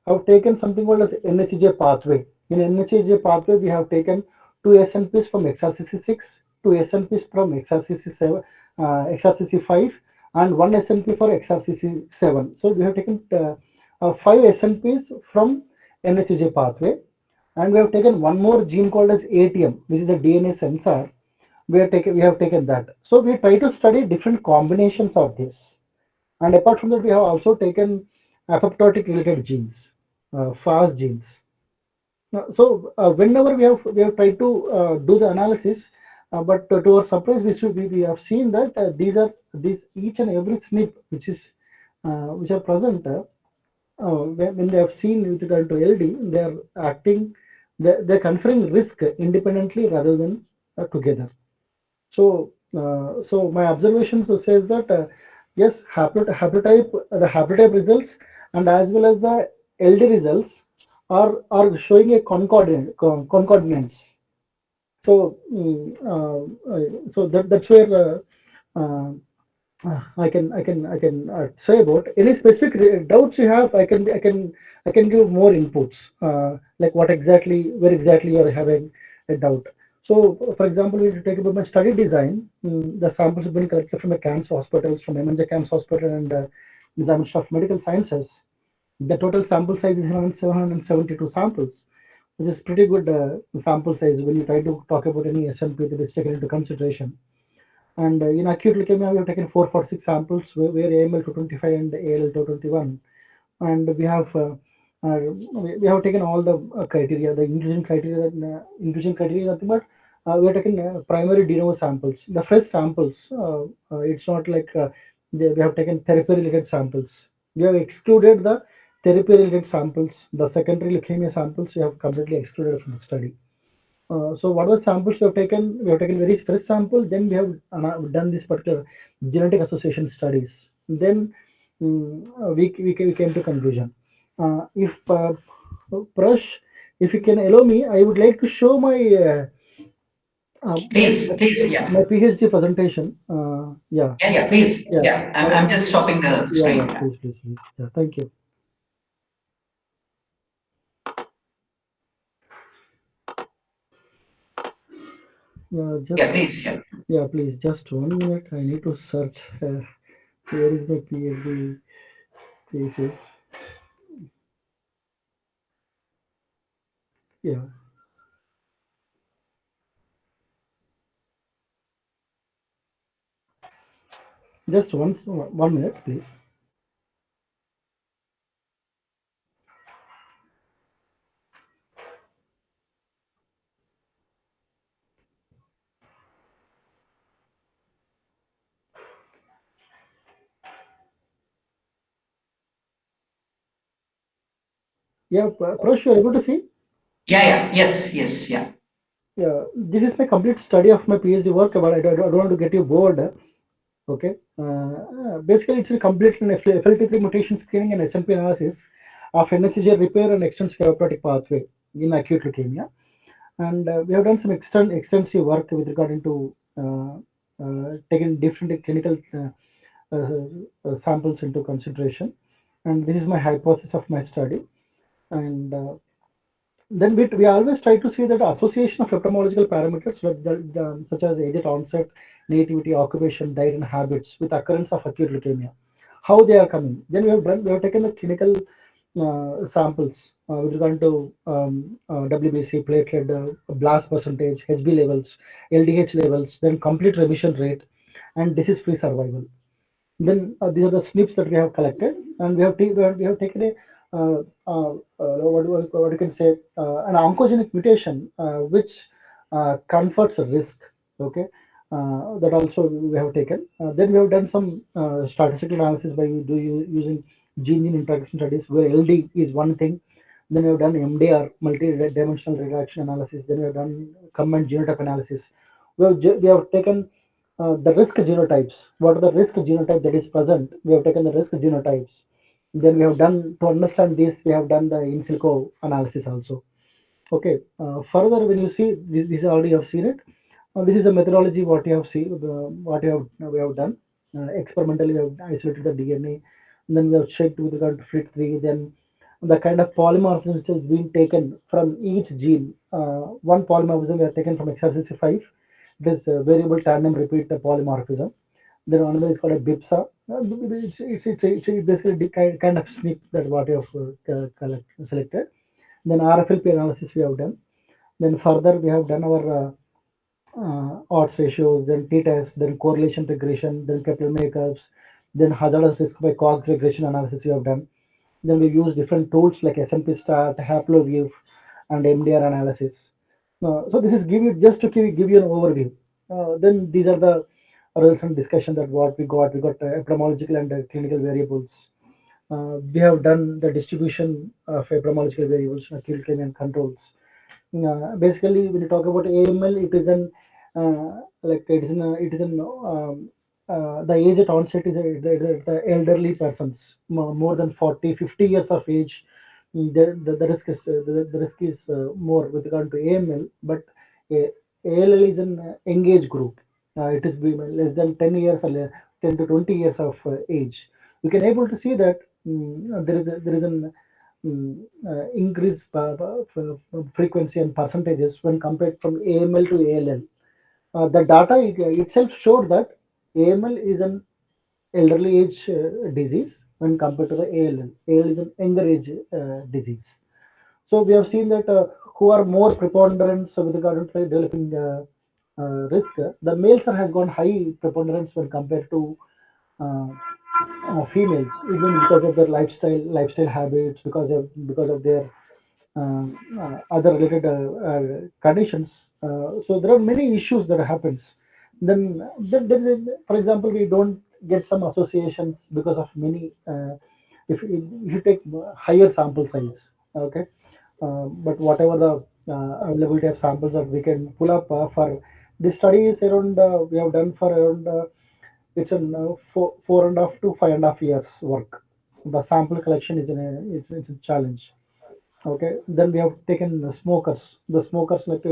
Have taken something called as NHJ pathway. In NHJ pathway, we have taken two SNPs from XRCC6, two SNPs from XRCC7, XRCC5, and one SNP for XRCC7. So we have taken five SNPs from NHJ pathway, and we have taken one more gene called as ATM, which is a DNA sensor. We have taken that. So we try to study different combinations of this. And apart from that, we have also taken apoptotic related genes, fast genes. So whenever we have tried to do the analysis, but to our surprise, we have seen that these each and every SNP which are present, when they have seen with regard to LD, they are acting, they're conferring risk independently rather than together. So my observations says that yes, the haplotype results and as well as the LD results are showing a concordance. So that's where uh, I can say about any specific doubts you have. I can give more inputs, like what exactly, where exactly you are having a doubt. So, for example, if you take about my study design, the samples have been collected from the cancer hospitals, from MNJ Cancer Hospital and Nizam Institute of Medical Sciences. The total sample size is around 772 samples, which is pretty good sample size when you try to talk about any SNP that is taken into consideration. And in acute leukemia, we have taken 446 samples where AML 225 and ALL 221, and we have taken all the criteria, the inclusion criteria, nothing but we have taken primary de novo samples, the fresh samples. It's not like we have taken therapy related samples. We have excluded the therapy related samples. The secondary leukemia samples we have completely excluded from the study. So what are the samples we have taken? We have taken very fresh sample. Then we have done this particular genetic association studies. Then we came to conclusion. If Prash, if you can allow me, I would like to show my uh, my, Please, yeah. my PhD presentation. Yeah, Yeah, please. yeah, Yeah, I'm just stopping the yeah, yeah. screen. Yeah. Please. Yeah, thank you. Yeah, just Yeah, please. Yeah. yeah, please. Just 1 minute. I need to search. Where is my PhD thesis? Yeah. Just 1 minute, please. Yeah, Prash, you're able to see? Yeah. Yes. Yeah. Yeah, this is my complete study of my PhD work, but I don't want to get you bored. Okay. Basically, it's a complete FLT3 mutation screening and SNP analysis of NHJ repair and extensive therapeutic pathway in acute leukemia. And we have done some extensive work with regard to taking different clinical samples into consideration. And this is my hypothesis of my study. And then we always try to see that association of epidemiological parameters such as age at onset, nativity, occupation, diet, and habits with occurrence of acute leukemia, how they are coming. Then we have taken the clinical samples with regard to WBC, platelet, blast percentage, HB levels, LDH levels, then complete remission rate, and disease-free survival. Then these are the snips that we have collected, and we have taken a what you can say, an oncogenic mutation which converts a risk. Okay, that also we have taken. Then we have done some statistical analysis by using gene interaction studies where LD is one thing. Then we have done MDR, multi-dimensional reduction analysis. Then we have done combined genotype analysis. We have taken the risk genotypes. What are the risk genotype that is present? We have taken the risk genotypes. Then we have done, to understand this, we have done the in silico analysis also. Okay. Further, when you see this already you have seen it. This is a methodology what you have seen, what you have we have done. Experimentally, we have isolated the DNA, and then we have checked with regard to FLT3. Then the kind of polymorphism which has been taken from each gene. One polymorphism we have taken from XRCC5. It is variable tandem repeat polymorphism. Then another is called a BIPSA. It's basically kind of SNP that what you have selected. Then RFLP analysis we have done. Then further we have done our odds ratios, then t-test, then correlation regression, then Kepler makeups, then hazardous risk by COGS regression analysis we have done. Then we use different tools like SNP Start, HaploView, and MDR analysis. So this is give you just to give you an overview. Then these are the results and discussion that what we got. We got epidemiological and clinical variables. We have done the distribution of epidemiological variables, kill claim and controls. Basically, when you talk about AML, it is an it is an the age at onset is the elderly persons more than 40, 50 years of age. The risk is the risk is more with regard to AML, but ALL is an engaged group. It is less than 10 years or 10 to 20 years of age. We can able to see that there is an increase frequency and percentages when compared from AML to ALL. The data itself showed that AML is an elderly age disease when compared to the ALL. ALL is an younger age disease. So we have seen that who are more preponderance with regard to developing risk, the males has gone high preponderance when compared to uh, females, even because of their lifestyle habits, because of their other related conditions. So there are many issues that happens. For example, we don't get some associations because of many. If you take higher sample size, okay, but whatever the availability of samples that we can pull up for this study is around we have done for around it's an 4.5 to 5.5 years work. The sample collection is it's a challenge. Okay, then we have taken the smokers. The smokers, like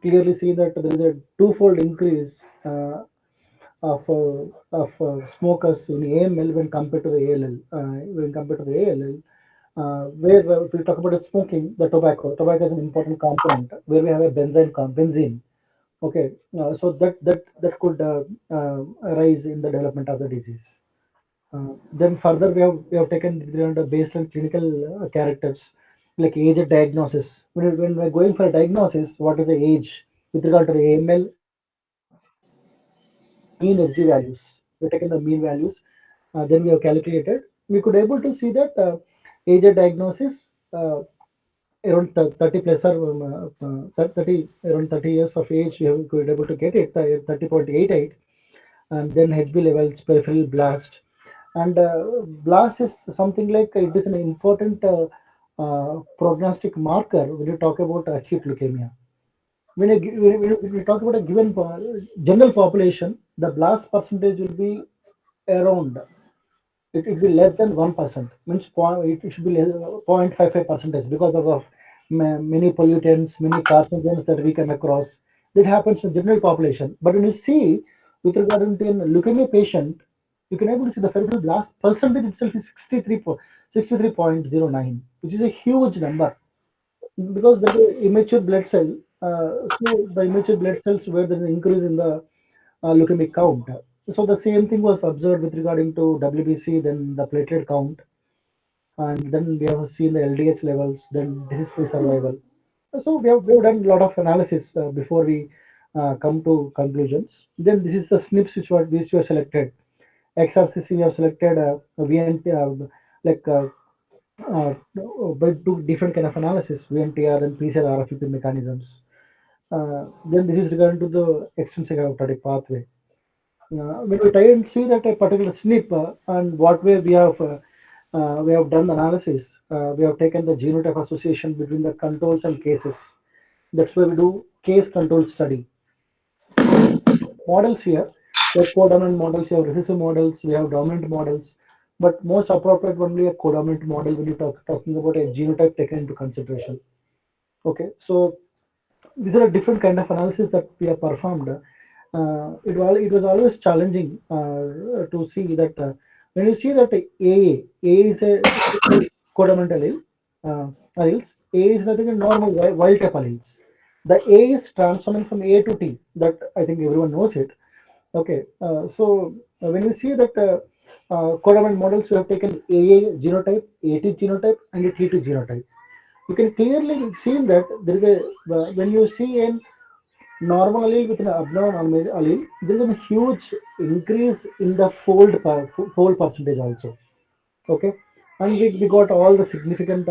clearly see that there is a twofold increase of smokers in AML when compared to the ALL. When compared to the ALL, where if we talk about smoking, the tobacco is an important component where we have a benzene. Okay, so that could arise in the development of the disease. Then further, we have taken the baseline clinical characters like age at diagnosis. When we're going for a diagnosis, what is the age with regard to the AML? Mean SD values. We've taken the mean values. Then we have calculated. We could able to see that age at diagnosis around 30 plus or 30 around 30 years of age. We have could able to get it 30.88, and then HB levels, peripheral blast. And blast is something like it is an important prognostic marker when you talk about acute leukemia. When you talk about a given general population, the blast percentage will be around, it will be less than 1%, means it should be less, 0.55 percentage because of many pollutants, many carcinogens that we come across. That happens in general population. But when you see with regard to a leukemia patient, you can able to see the cerebral blast percentage itself is 63.09, which is a huge number because there is immature blood cell. So the immature blood cells where there is an increase in the leukemic count. So the same thing was observed with regarding to WBC, then the platelet count, and then we have seen the LDH levels, then disease-free survival. So we have done a lot of analysis before we come to conclusions. Then this is the SNPs which were selected. XRCC we have selected VNT like by two different kind of analysis, VNTR and PCR RFP mechanisms. Then this is regarding to the extrinsic apoptotic pathway. When we try and see that a particular SNP and what way we have done the analysis, we have taken the genotype association between the controls and cases. That's why we do case control study. Models here, we have codominant models, we have recessive models, we have dominant models. but most appropriate only a codominant model when you talking about a genotype taken into consideration. Okay, so these are a different kind of analysis that we have performed. It was always challenging to see that when you see that A is a typical codominant alleles. A is nothing but normal wild type alleles. The A is transforming from A to T. That I think everyone knows it. Okay, when you see that codominant models, we have taken AA genotype, AT genotype, and a T2 genotype. You can clearly see that there is a when you see a normal allele with an abnormal allele, there is a huge increase in the fold percentage also. Okay, and we got all the significant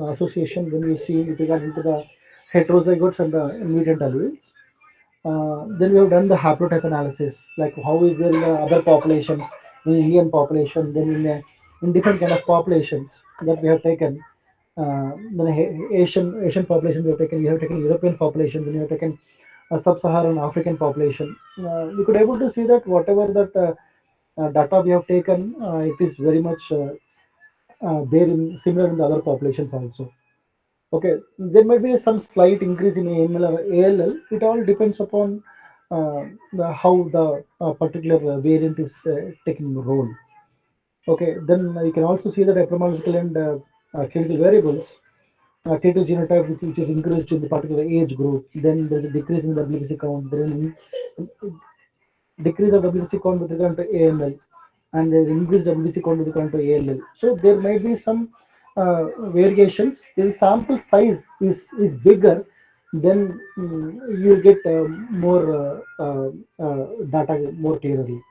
association when we see with regard to the heterozygotes and the mutant alleles. Then we have done the haplotype analysis, like how is there in the other populations, in Indian population, then in different kind of populations that we have taken. Then Asian population we have taken European population, then we have taken a sub-Saharan African population. We could able to see that whatever that data we have taken, it is very much there in similar in the other populations also. Okay, there might be some slight increase in AML or ALL. It all depends upon how the particular variant is taking role. Okay, then you can also see that epidemiological and clinical variables. T2 genotype, which is increased in the particular age group. Then there's a decrease in the WBC count. Then decrease of WBC count with regard to AML, and there increased WBC count with regard to ALL. So there might be some variations. The sample size is bigger, then you get data more clearly.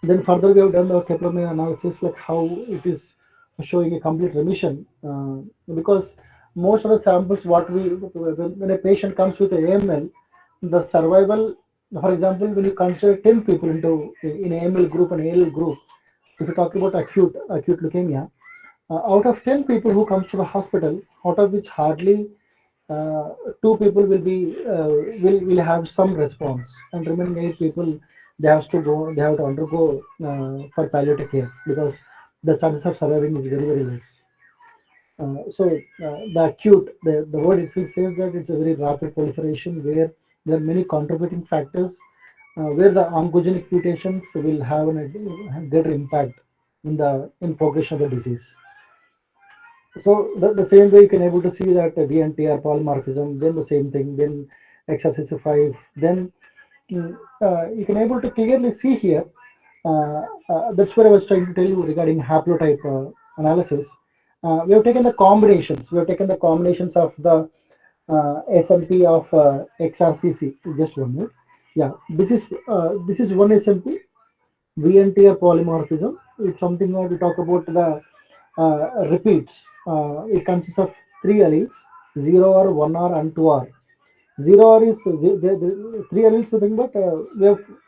Then further we have done the Kaplan analysis, like how it is showing a complete remission, because most of the samples what we when a patient comes with AML, the survival, for example, when you consider 10 people into in AML group and ALL group, if you talk about acute leukemia, out of 10 people who comes to the hospital, out of which hardly uh, two people will have some response, and remaining eight people they have to undergo for palliative care, because the chances of surviving is very less. The acute, the word itself says that it's a very rapid proliferation where there are many contributing factors, where the oncogenic mutations will have a greater impact in progression of the disease. So the same way you can able to see that VNTR polymorphism, then the same thing, then XRCC5, then you can able to clearly see here. That's what I was trying to tell you regarding haplotype analysis. We have taken the combinations. We have taken the combinations of the SMP of XRCC. Just one minute. Yeah, this is one SMP. VNTR polymorphism. It's something that we talk about the repeats. It consists of three alleles, 0R, 1R, and 2R. 0R is the three alleles, nothing but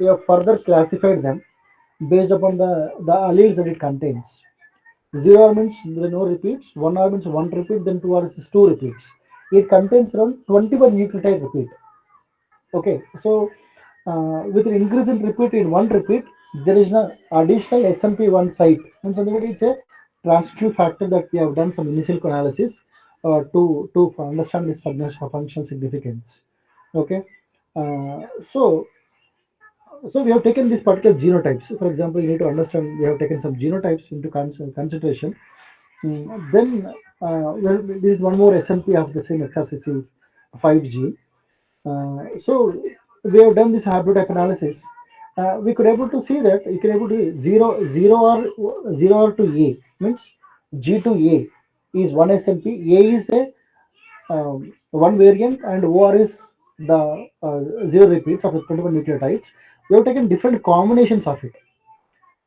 we have further classified them based upon the alleles that it contains. 0R means there are no repeats, 1R means one repeat, then 2R is two repeats. It contains around 21 nucleotide repeat. Okay, so with an increase in repeat in one repeat, there is an additional SMP1 site. And so it's a transcriptive factor that we have done some initial analysis to understand this functional significance. Okay, so we have taken this particular genotypes. For example, you need to understand we have taken some genotypes into consideration. Then this is one more SMP of the same XRCC 5G. So we have done this haplotype analysis. We could able to see that you can able to zero or to A means G to A is one SMP. A is a one variant, and OR is the zero repeats of the 21 nucleotides. We have taken different combinations of it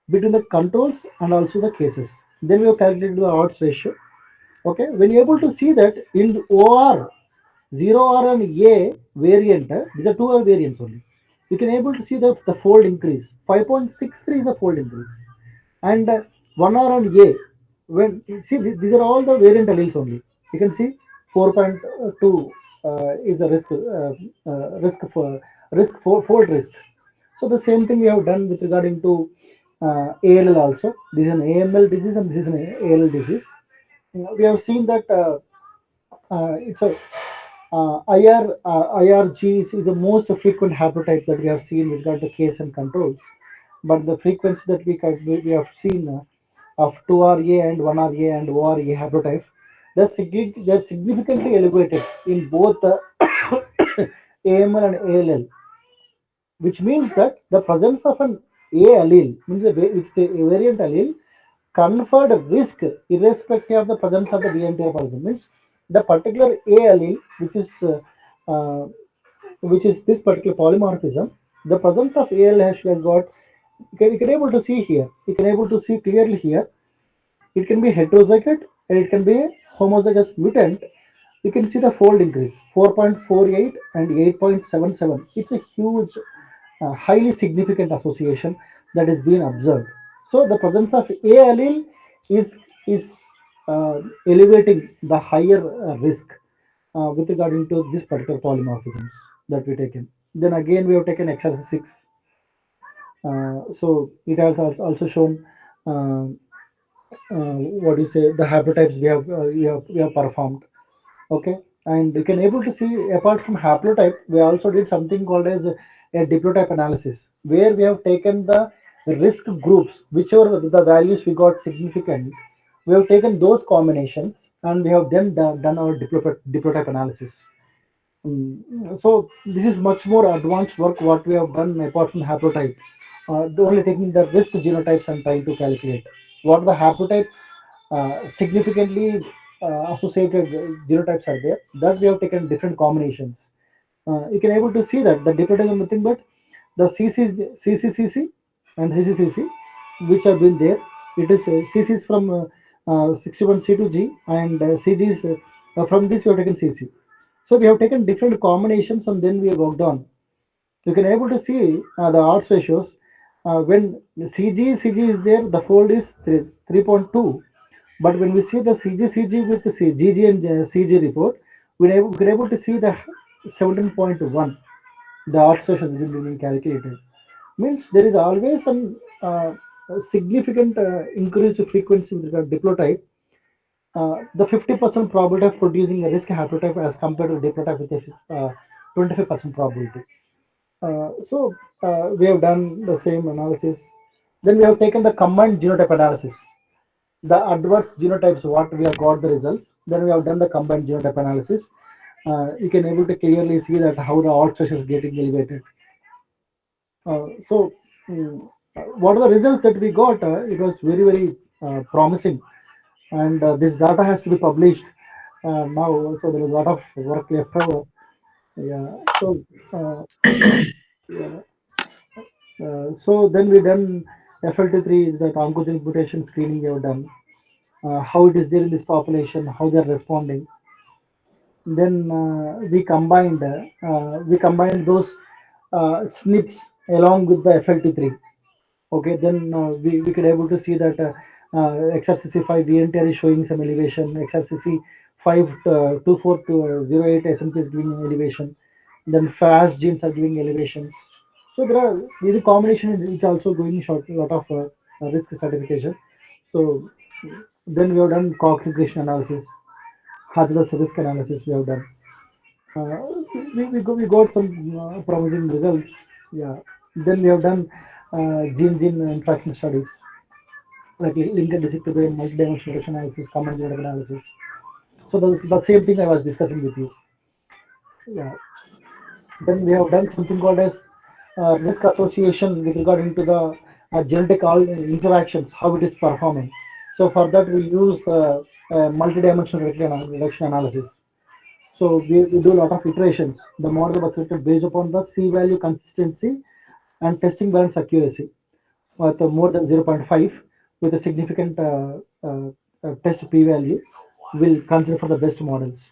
between the controls and also the cases. Then we have calculated the odds ratio. Okay, when you're able to see that in OR 0R and A variant, these are two variants only. You can able to see the fold increase. 5.63 is the fold increase. And 1R and A, when see these are all the variant alleles only. You can see 4.2 is a risk for fold risk. So the same thing we have done with regarding to ALL also. This is an AML disease and this is an ALL disease. We have seen that it's a IRGs is the most frequent haplotype that we have seen with regard to case and controls. But the frequency that we have seen of 2RA and 1RA and ORA haplotype, they're significantly elevated in both the AML and ALL, which means that the presence of an A allele, means which is a variant allele, conferred risk irrespective of the presence of the DNT organism. Means the particular A allele, uh, which is this particular polymorphism, the presence of AL has got. You can able to see here. You can able to see clearly here. It can be heterozygote and it can be a homozygous mutant. You can see the fold increase 4.48 and 8.77. It's a huge, highly significant association that is being observed. So the presence of A allele is elevating the higher risk with regarding to this particular polymorphisms that we taken. Then again we have taken exercise 6. So it has also shown uh, what do you say, the haplotypes we have performed. Okay, and you can able to see apart from haplotype, we also did something called as a diplotype analysis, where we have taken the risk groups, whichever the values we got significant, we have taken those combinations and we have then done our diplotype analysis. So this is much more advanced work what we have done apart from haplotype. The only taking the risk genotypes and trying to calculate what the haplotype significantly associated genotypes are there. That we have taken different combinations. You can able to see that the diplotype is nothing but the CCCC and CCCC, which have been there. It is CC is from 61C to G and CG is from this we have taken CC. So we have taken different combinations and then we have worked on. You can able to see the odds ratios. When CG is there, the fold is 3.2. But when we see the CG with the GG and CG report, we can able to see the 17.1. The odds ratio has been calculated. Means there is always some significant increased frequency with regard to diplotype. The 50% probability of producing a risk haplotype as compared to diplotype with a 25% probability. So we have done the same analysis. Then we have taken the combined genotype analysis. The adverse genotypes, what we have got the results. Then we have done the combined genotype analysis. You can able to clearly see that how the odds ratio is getting elevated. So, what are the results that we got? It was very promising, and this data has to be published now. So there is a lot of work left over. Yeah. Uh, yeah. So then we done FLT3, that oncogenic mutation screening we have done. How it is there in this population, how they are responding. Then we combined those SNPs along with the FLT3. Okay, then we could able to see that XRCC5 VNTR is showing some elevation, XRCC5 24 to 08 SNP is giving elevation, then FAS genes are giving elevations. So there are the combination which also going short a lot of risk stratification. So then we have done configuration analysis, hazardous risk analysis we have done. Uh, we got some promising results. Yeah. Then we have done gene interaction studies like linked distributed multi-dimensional reduction analysis, common genetic analysis. So the same thing I was discussing with you. Yeah. Then we have done something called as risk association with regarding to the genetic all interactions, how it is performing. So for that we use multi-dimensional reduction analysis. So we do a lot of iterations. The model was selected based upon the C value consistency and testing balance accuracy with more than zero point 0.5 with a significant test p value will consider for the best models.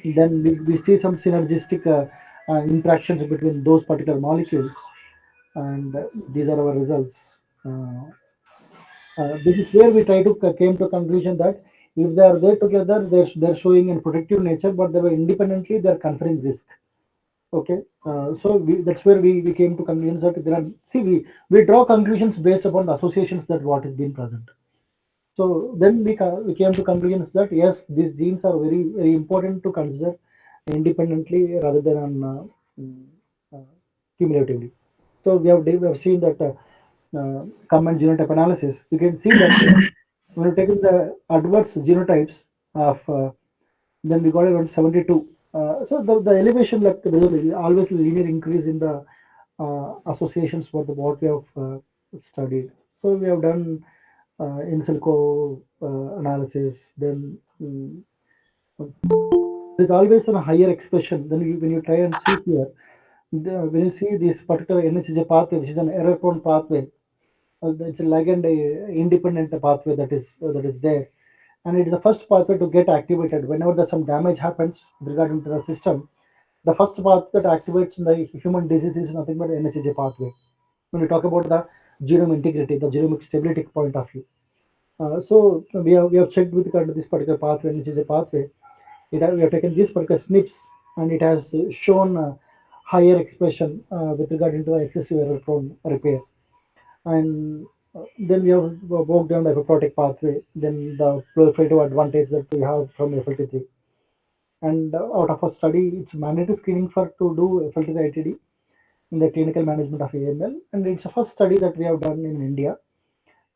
Then we see some synergistic interactions between those particular molecules, and these are our results. This is where we try to came to a conclusion that if they are there together, they're showing in protective nature, but they were independently they're conferring risk. Okay, that's where we came to conclusions that there are, see, we draw conclusions based upon the associations that what is being present. So then we came to conclusions that yes, these genes are very important to consider independently rather than on, mm, uh, cumulatively. So we have seen that common genotype analysis. You can see that when you take in the adverse genotypes of, then we got around 72. So the elevation, like there is always linear increase in the associations for the what we have studied. So we have done in silico analysis. Then there's always a higher expression. Then when you try and see here, when you see this particular NHJ pathway, which is an error-prone pathway, it's a ligand independent pathway that is there, and it is the first pathway to get activated whenever there's some damage happens regarding to the system. The first path that activates in the human disease is nothing but NHJ pathway. When we talk about the genome integrity, the genomic stability point of view, so we have checked with regard to this particular pathway, NHJ pathway. We have taken these particular SNPs, and it has shown higher expression with regard into the excessive error prone repair. And then we have worked on the apoptotic pathway, then the proliferative advantage that we have from FLT3. And out of a study, it's mandatory screening for to do FLT3 ITD in the clinical management of AML. And it's the first study that we have done in India,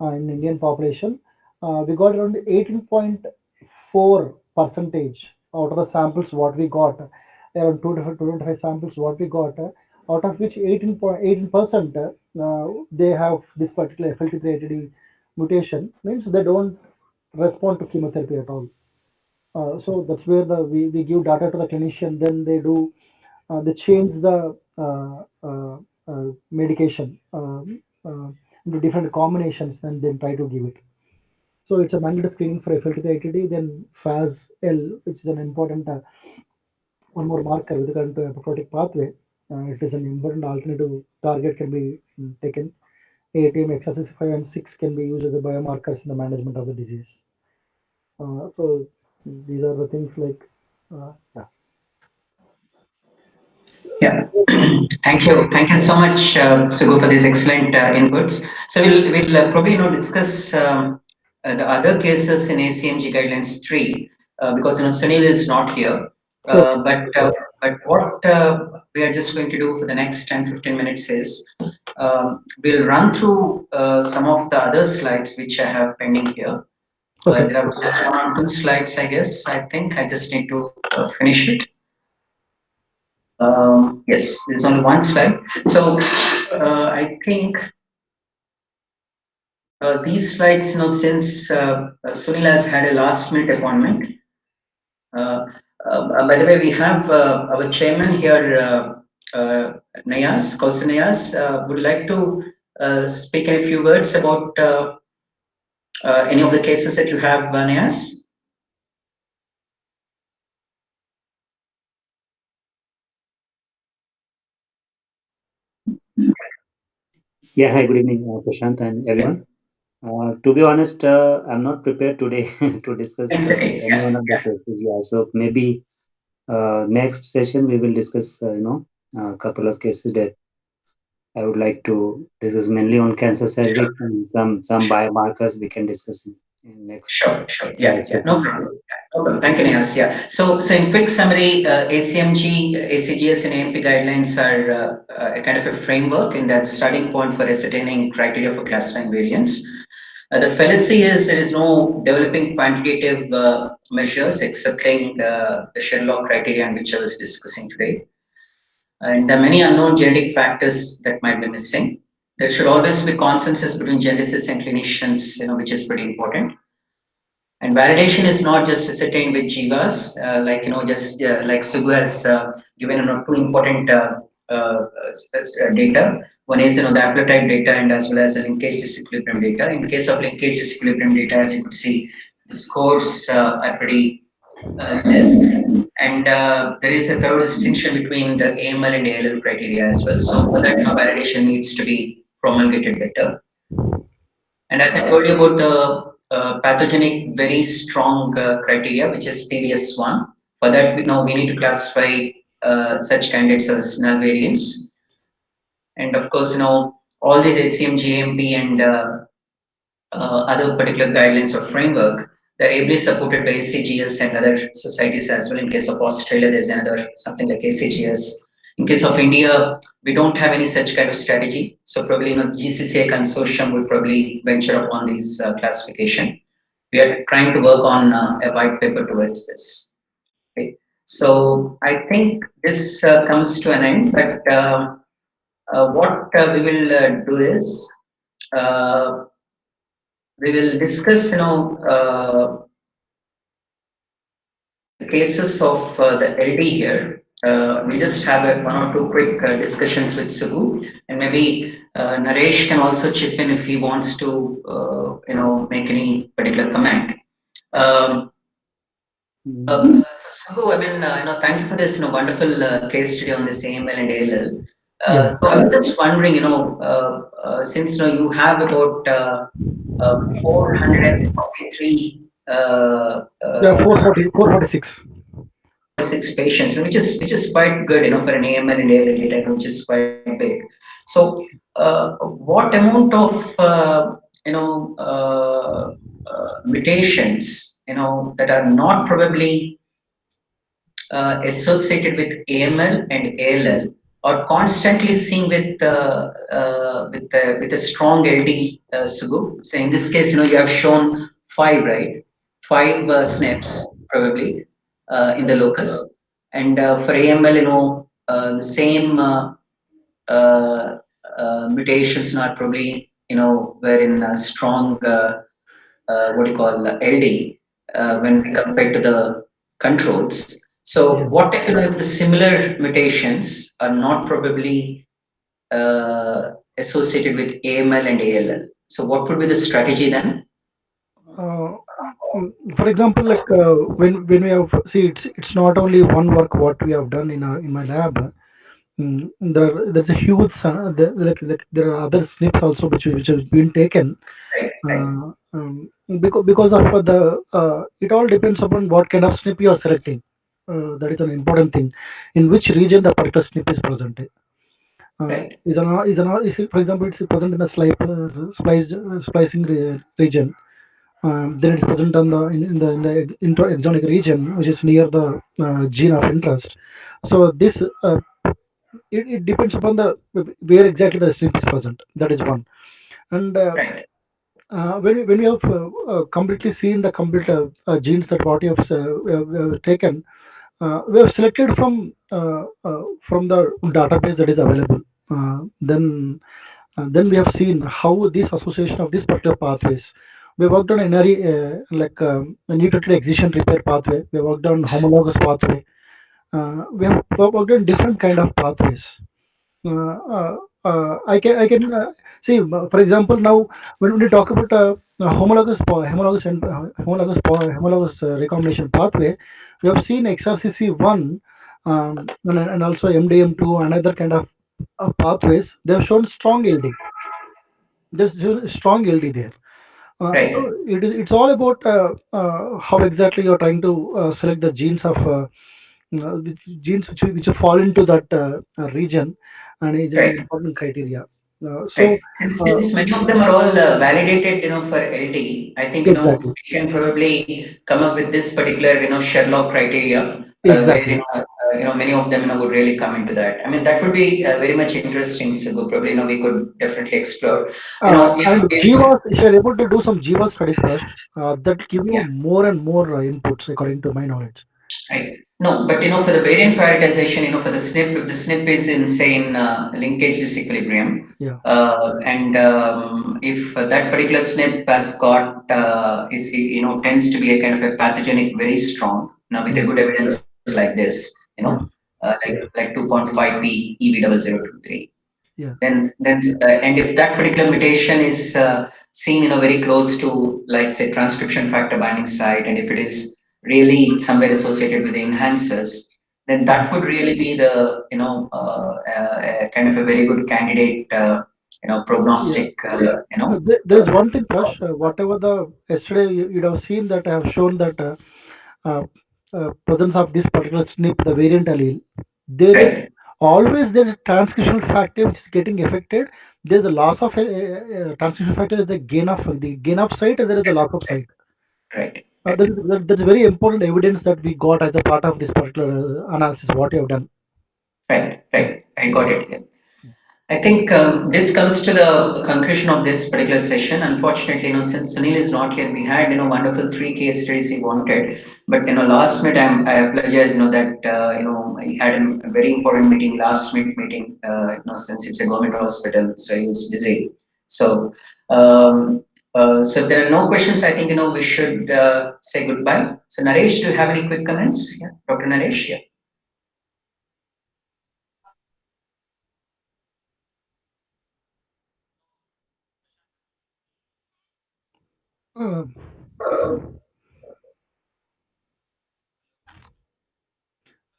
in Indian population. We got around 18.4 percentage out of the samples what we got, around 2 to 25 samples what we got, out of which 18% they have this particular FLT3 ATD mutation, means they don't respond to chemotherapy at all. So that's where we give data to the clinician, then they change the medication into different combinations and then try to give it. So it's a mandatory screening for FLT3 ITD, then FAS-L, which is an important one more marker with regard to apoptotic pathway. It is an important alternative target can be taken. ATM, XRCC5 and 6 can be used as a biomarkers in the management of the disease. So these are the things like, yeah. Yeah. Thank you so much, Sugu, for these excellent inputs. So we'll probably discuss the other cases in ACMG guidelines 3 because Sunil is not here. Sure. But what we are just going to do for the next 10-15 minutes is we'll run through some of the other slides which I have pending here. Okay. There are just one or two slides, I guess. I think I just need to finish it. Yes, there's only one slide. So I think these slides, since Sunil has had a last minute appointment. Uh, by the way, we have our chairman here, Nayas, Kausa Nayas, would like to speak in a few words about any of the cases that you have, Nayas. Yeah, hi, good evening, Prashant and Yeah, everyone. To be honest, I'm not prepared today to discuss it's okay. any Yeah, one of the yeah, cases. Yeah, so maybe next session we will discuss, a couple of cases that I would like to discuss mainly on cancer sure. cervix and some biomarkers we can discuss in next Sure. Yeah, no session. problem. No problem. Thank you, Nihas. Yeah. So in quick summary, ACMG, ACGS, and AMP guidelines are a kind of a framework, and that's starting point for ascertaining criteria for classifying variants. The fallacy is there is no developing quantitative measures excepting the Sherlock criterion, which I was discussing today. And there are many unknown genetic factors that might be missing. There should always be consensus between geneticists and clinicians, which is pretty important. And validation is not just ascertained with Jivas, like just like Sugu has given two important data. One is the haplotype data and as well as the linkage disequilibrium data. In case of linkage disequilibrium data, as you could see, the scores are pretty less. And there is a third distinction between the AML and ALL criteria as well. So for that, validation needs to be promulgated better. And as I told you about the pathogenic, very strong criteria, which is PVS1. For that, we need to classify such candidates as null variants. And of course, all these ACMG, AMP, and other particular guidelines or framework, they're ably supported by ACGS and other societies as well. In case of Australia, there's another something like ACGS. In case of India, we don't have any such kind of strategy. So probably, GCCA consortium would probably venture upon these classification. We are trying to work on a white paper towards this. Okay. So I think this comes to an end, but what we will do is uh, we will discuss, the cases of the LD here. We just have one or two quick discussions with Subbu, and maybe Naresh can also chip in if he wants to, make any particular comment. Um, Mhm. so Subbu, I mean, thank you for this, wonderful case study on this AML and ALL. Yeah. So I was just wondering, since you have about 443 Yeah, 446. 446 patients, which is quite good, for an AML and ALL data, which is quite big. So, what amount of mutations, that are not probably associated with AML and ALL are constantly seen with a strong LD, Sugu. So in this case, you have shown five, right? Five SNPs probably in the locus, and for AML, the same uh, mutations are probably were in strong, what do you call, LD, when we compare to the controls. So Yeah. what if, if the similar mutations are not probably associated with AML and ALL? So what would be the strategy then? Uh, for example, like when we have see, it's not only one work what we have done in my lab. There's a huge like there are other snips also which has been taken, Right, right, because of it all depends upon what kind of snip you are selecting. That is an important thing, in which region the particular snip is present. right, Is it, for example, it's present in the splicing region. Then it's present on in the intra-exonic region, which is near the gene of interest. So this it depends upon the where exactly the snip is present. That is one. And right, when we have completely seen the complete genes that what you have, we have taken, we have selected from the database that is available. Then we have seen how this association of this particular pathways. We worked on NRE, like a nucleotide excision repair pathway. We worked on homologous pathway. We have worked on different kind of pathways. I can see, for example, now when we talk about homologous recombination pathway, we have seen XRCC1, and also MDM2 and other kind of pathways. They have shown strong LD. There's strong LD there. So right, it's all about how exactly you're trying to select the genes of genes which fall into that region, and is an right. important criteria. So Right. Since uh, since many of them are all validated, for LD, I think, exactly, we can probably come up with this particular, Sherlock criteria, where, exactly. many of them, would really come into that. I mean, that would be very much interesting. So probably, we could definitely explore. And If Jivas, if you're able to do some Jiva studies first, that give you yeah. more and more inputs according to my knowledge. Right. No, but for the variant prioritization, for the SNP, if the SNP is in, say, in linkage disequilibrium, Yeah, and if that particular SNP has got is tends to be a kind of a pathogenic very strong, now with a yeah, good evidence like this, yeah, like 2.5p EV0023, yeah, then and if that particular mutation is seen very close to, like, say, transcription factor binding site, and if it is really somewhere associated with the enhancers, then yeah, that would really be the kind of a very good candidate, yeah. prognostic, There is one thing, Prash. Whatever the yesterday you'd have seen that I have shown that uh, presence of this particular SNP, the variant allele. There is Right. always there's a transcriptional factor which is getting affected. There's a loss of transcriptional factor. There's a gain of site, and there is a loss of site. Right. Right. That's very important evidence that we got as a part of this particular analysis. What you have done. Right. Right. I got it. Yeah. I think this comes to the conclusion of this particular session. Unfortunately, since Sunil is not here, we had wonderful three case studies he wanted, but last minute I apologize. That he had a very important meeting, last minute meeting. Since it's a government hospital, so he was busy. So, so if there are no questions, I think we should say goodbye. So, Naresh, do you have any quick comments? Yeah, Dr. Naresh. Yeah.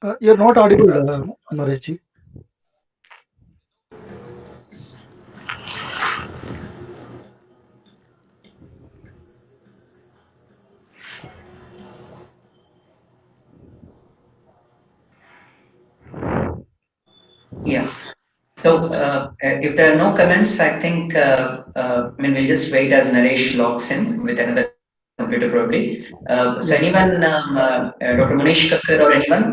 Uh, you're not audible, Naresh ji. Yeah. So, if there are no comments, I think, I mean, we'll just wait as Naresh logs in with another computer probably. So, anyone, Yeah. Dr. Manish Kakkar or anyone,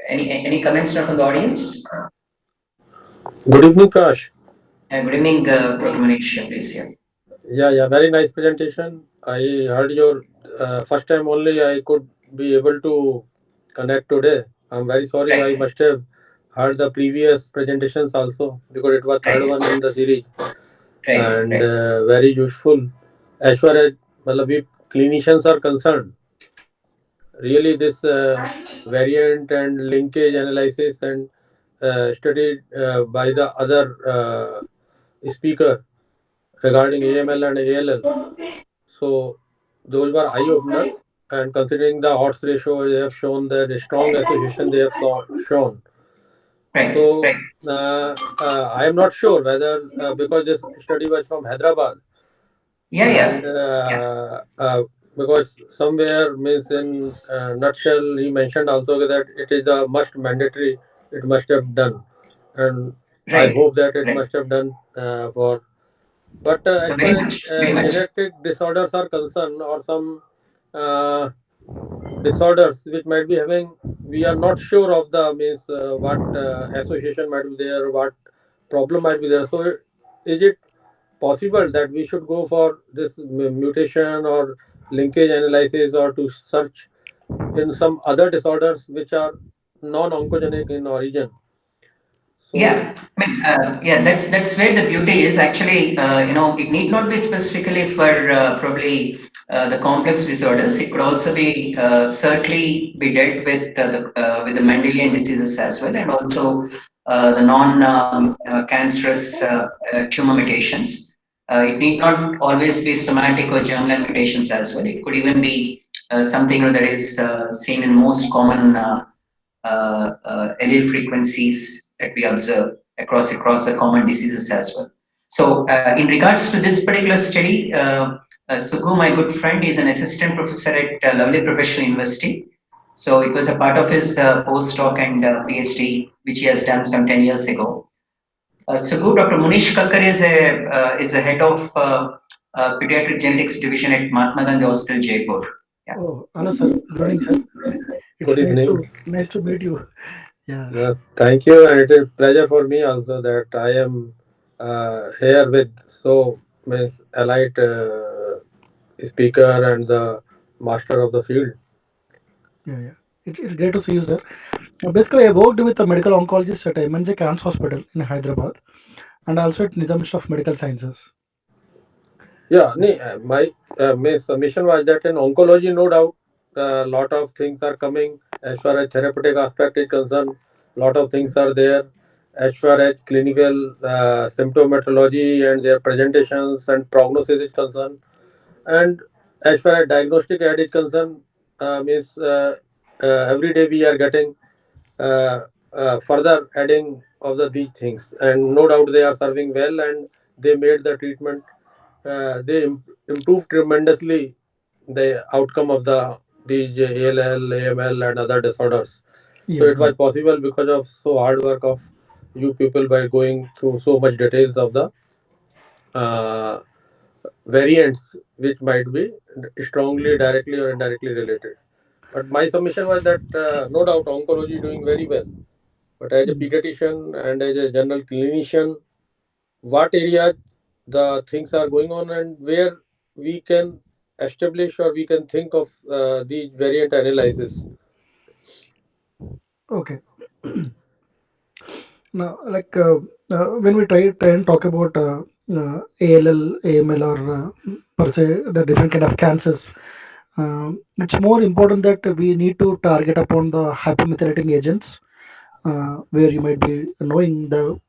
any comments now from the audience? Good evening, Prash. Good evening, Dr. Manish, please. Yeah. Yeah, very nice presentation. I heard your first time only I could be able to connect today. I'm very sorry. I Right, must have heard the previous presentations also because it was third right, one in the series and right, very useful. As far as we clinicians are concerned, really this variant and linkage analysis and studied by the other speaker regarding AML and ALL. So those were eye opener. And considering the odds ratio, they have shown that a strong association they have shown. right, So I am not sure whether because this study was from Hyderabad yeah, and yeah, yeah, because somewhere means in nutshell he mentioned also that it is a must mandatory. It must have done, and I right, hope that it right. must have done for. But as far Very as much, very much. genetic disorders are concerned, or some uh, disorders which might be having, we are not sure of the means what association might be there, what problem might be there. So, is it possible that we should go for this mutation or linkage analysis, or to search in some other disorders which are non-oncogenic in origin? So, Yeah, I mean, yeah, that's where the beauty is. Actually, it need not be specifically for probably the complex disorders. It could also be certainly be dealt with the Mendelian diseases as well, and also the non cancerous tumor mutations. It need not always be somatic or germinal mutations as well. It could even be something that is seen in most common allele frequencies that we observe across the common diseases as well. So, in regards to this particular study, Sugu, my good friend, is an assistant professor at Lovely Professional University. So, it was a part of his postdoc and PhD, which he has done some 10 years ago. Sugu, Dr. Munish Kakkar is a head of pediatric genetics division at Mahatma Gandhi Hospital, Jaipur. Yeah. Oh, hello, sir. Good evening, sir. It's good evening. nice to meet you. Yeah. Thank you, and it is pleasure for me also that I am here with so means allied speaker and the master of the field. Yeah. It's great to see you, sir. Basically, I worked with a medical oncologist at MNJ Cancer Hospital in Hyderabad and also at Nizam Institute of Medical Sciences. Yeah, my my submission was that in oncology, no doubt, a lot of things are coming as far as therapeutic aspect is concerned. Lot of things are there as far as clinical symptomatology and their presentations and prognosis is concerned. And as far as diagnostic aid is concerned, means every day we are getting uh, further adding of these things, and no doubt they are serving well, and they made the treatment. They improved tremendously the outcome of these ALL, AML, and other disorders. So Yeah. it was possible because of so hard work of you people by going through so much details of the uh, variants which might be strongly directly or indirectly related. But my submission was that no doubt oncology is doing very well. But as a Mm. pediatrician and as a general clinician, what area the things are going on and where we can establish or we can think of the variant analysis. Okay. Now, like when we try and talk about ALL, AML, or per se the different kind of cancers, it's more important that we need to target upon the hypomethylating agents, where you might be knowing the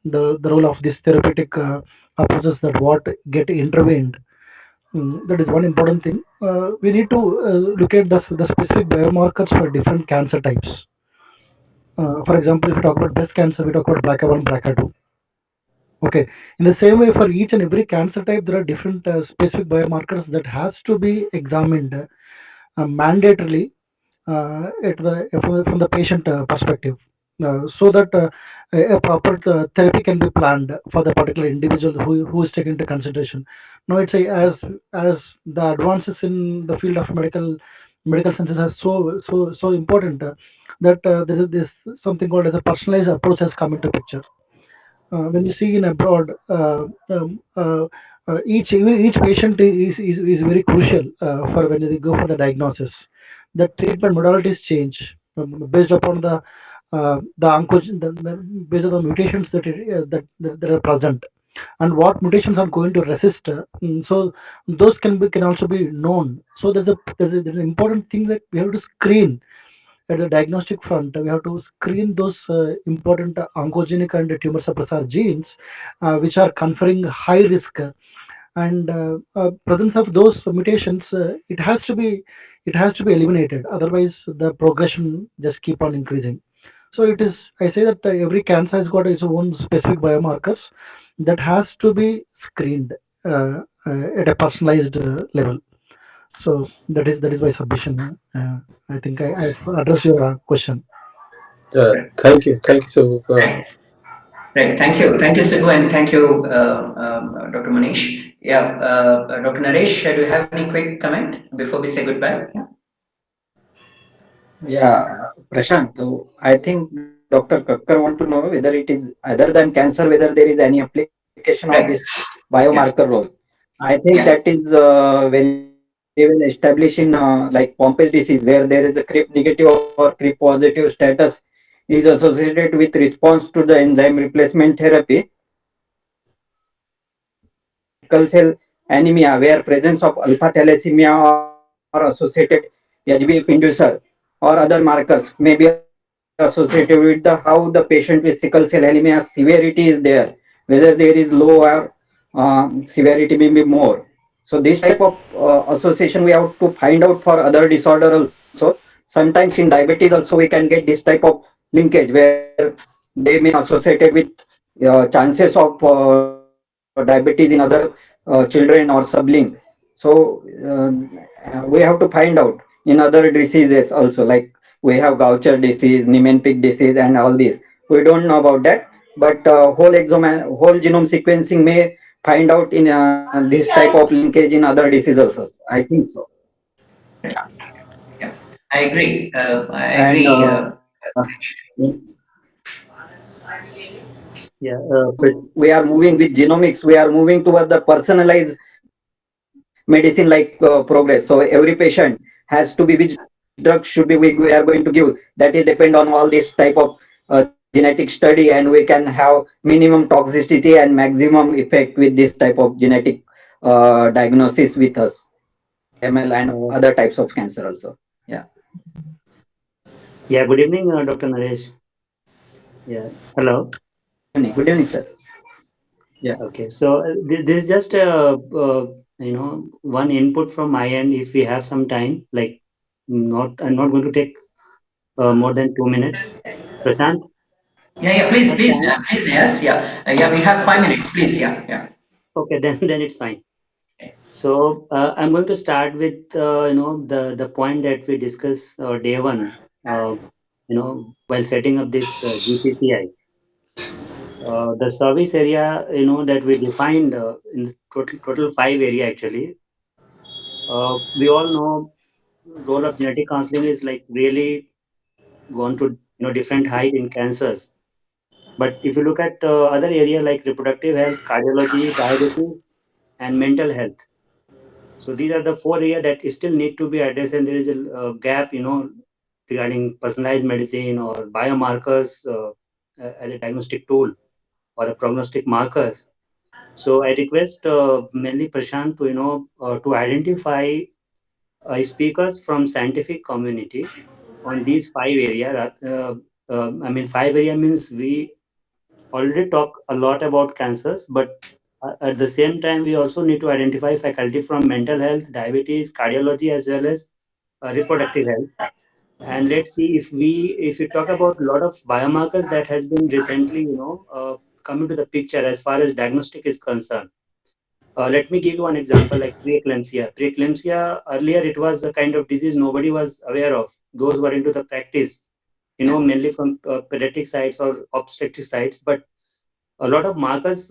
role of these therapeutic approaches that what get intervened. That is one important thing. We need to look at the specific biomarkers for different cancer types. For example, if we talk about breast cancer, we talk about BRCA1, BRCA2. Okay. In the same way, for each and every cancer type, there are different specific biomarkers that has to be examined mandatorily from the patient perspective, so that a proper therapy can be planned for the particular individual who is taken into consideration. Now, it's a, as the advances in the field of medical sciences are so important, that there is this something called as a personalized approach has come into picture. When you see in abroad, each patient is very crucial for when they go for the diagnosis. The treatment modalities change based upon the based on the mutations that are present, and what mutations are going to resist. So those can also be known. So there's an important thing that we have to screen at the diagnostic front. We have to screen those important oncogenic and tumor suppressor genes, which are conferring high risk, and presence of those mutations, it has to be eliminated. Otherwise, the progression just keep on increasing. So it is. I say that every cancer has got its own specific biomarkers that has to be screened at a personalized level. So that is my submission. I think I've addressed your question. Thank you. So, Right. Right. Thank you, Sidhu, and thank you, Dr. Manish. Yeah, Dr. Naresh, do you have any quick comment before we say goodbye? Yeah. Yeah, Prashant. So I think Dr. Kakkar want to know whether it is other than cancer, whether there is any application of this Right. Yeah. biomarker role. I think that Yeah. is very well established in like Pompe's disease, where there is a CRIP negative or CRIP positive status is associated with response to the enzyme replacement therapy, and sickle cell anemia, where presence of alpha thalassemia or associated HbF inducer or other markers may be associated with the how the patient with sickle cell anemia severity is there, whether there is low or severity may be more. So this type of association we have to find out for other disorder also. Sometimes in diabetes also we can get this type of linkage where they may associated with chances of diabetes in other children or sibling. So we have to find out in other diseases also, like we have Gaucher disease, Niemann-Pick disease, and all this. We don't know about that, but whole genome sequencing may find out in this type of linkage in other diseases also. I think so. Right. Yeah. I agree. I And agree. Yeah, we are moving with genomics. We are moving toward the personalized medicine like progress. So every patient has to be which drug should be we are going to give. That is depend on all this type of genetic study, and we can have minimum toxicity and maximum effect with this type of genetic diagnosis with us, AML and other types of uh, cancer also. Yeah. yeah. Good evening, Dr. Naresh. Yeah, hello. Good evening. Good evening, sir. Yeah. Okay, so this is just one input from my end. If we have some time, like I'm not going to take more than 2 minutes. Prashant, Yeah, yeah, please, have please, time? please, yes, yeah. Yeah, we have five Okay, minutes, please, yeah, yeah. okay, then it's fine. So I'm going to start with the point that we discussed day one. Uh, while setting up this GCCI, the service area, that we defined in the total five area actually. We all know role of genetic counseling is like really gone to different height in cancers. But if you look at other area like reproductive health, cardiology, diabetes, and mental health, so these are the four areas that still need to be addressed, and there is a gap, regarding personalized medicine or biomarkers as a diagnostic tool or a prognostic markers. So I request mainly Prashant to to identify speakers from scientific community on these five area. I mean, five area means we already talk a lot about cancers, but at the same time, we also need to identify faculty from mental health, diabetes, cardiology, as well as reproductive health. And let's see if we talk about a lot of biomarkers that has been recently, come into the picture as far as diagnostic is concerned. Let me give you one example like preeclampsia. Preeclampsia, earlier it was a kind of disease nobody was aware of. Those who are into the practice, mainly from pediatric sites or obstetric sites. But a lot of markers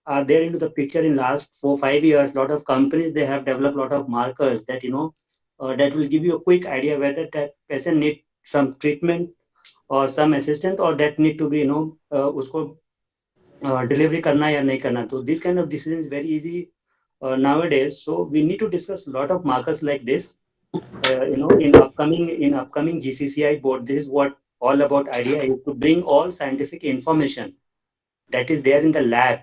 are there into the picture in last 4 5 years. A lot of companies they have developed a lot of markers that that will give you a quick idea whether that patient need some treatment or some assistant or that need to be usko delivery karna ya nahi karna. So this kind of decision is very easy nowadays. So we need to discuss a lot of markers like this. In upcoming GCCI board, this is what all about idea is to bring all scientific information that is there in the lab,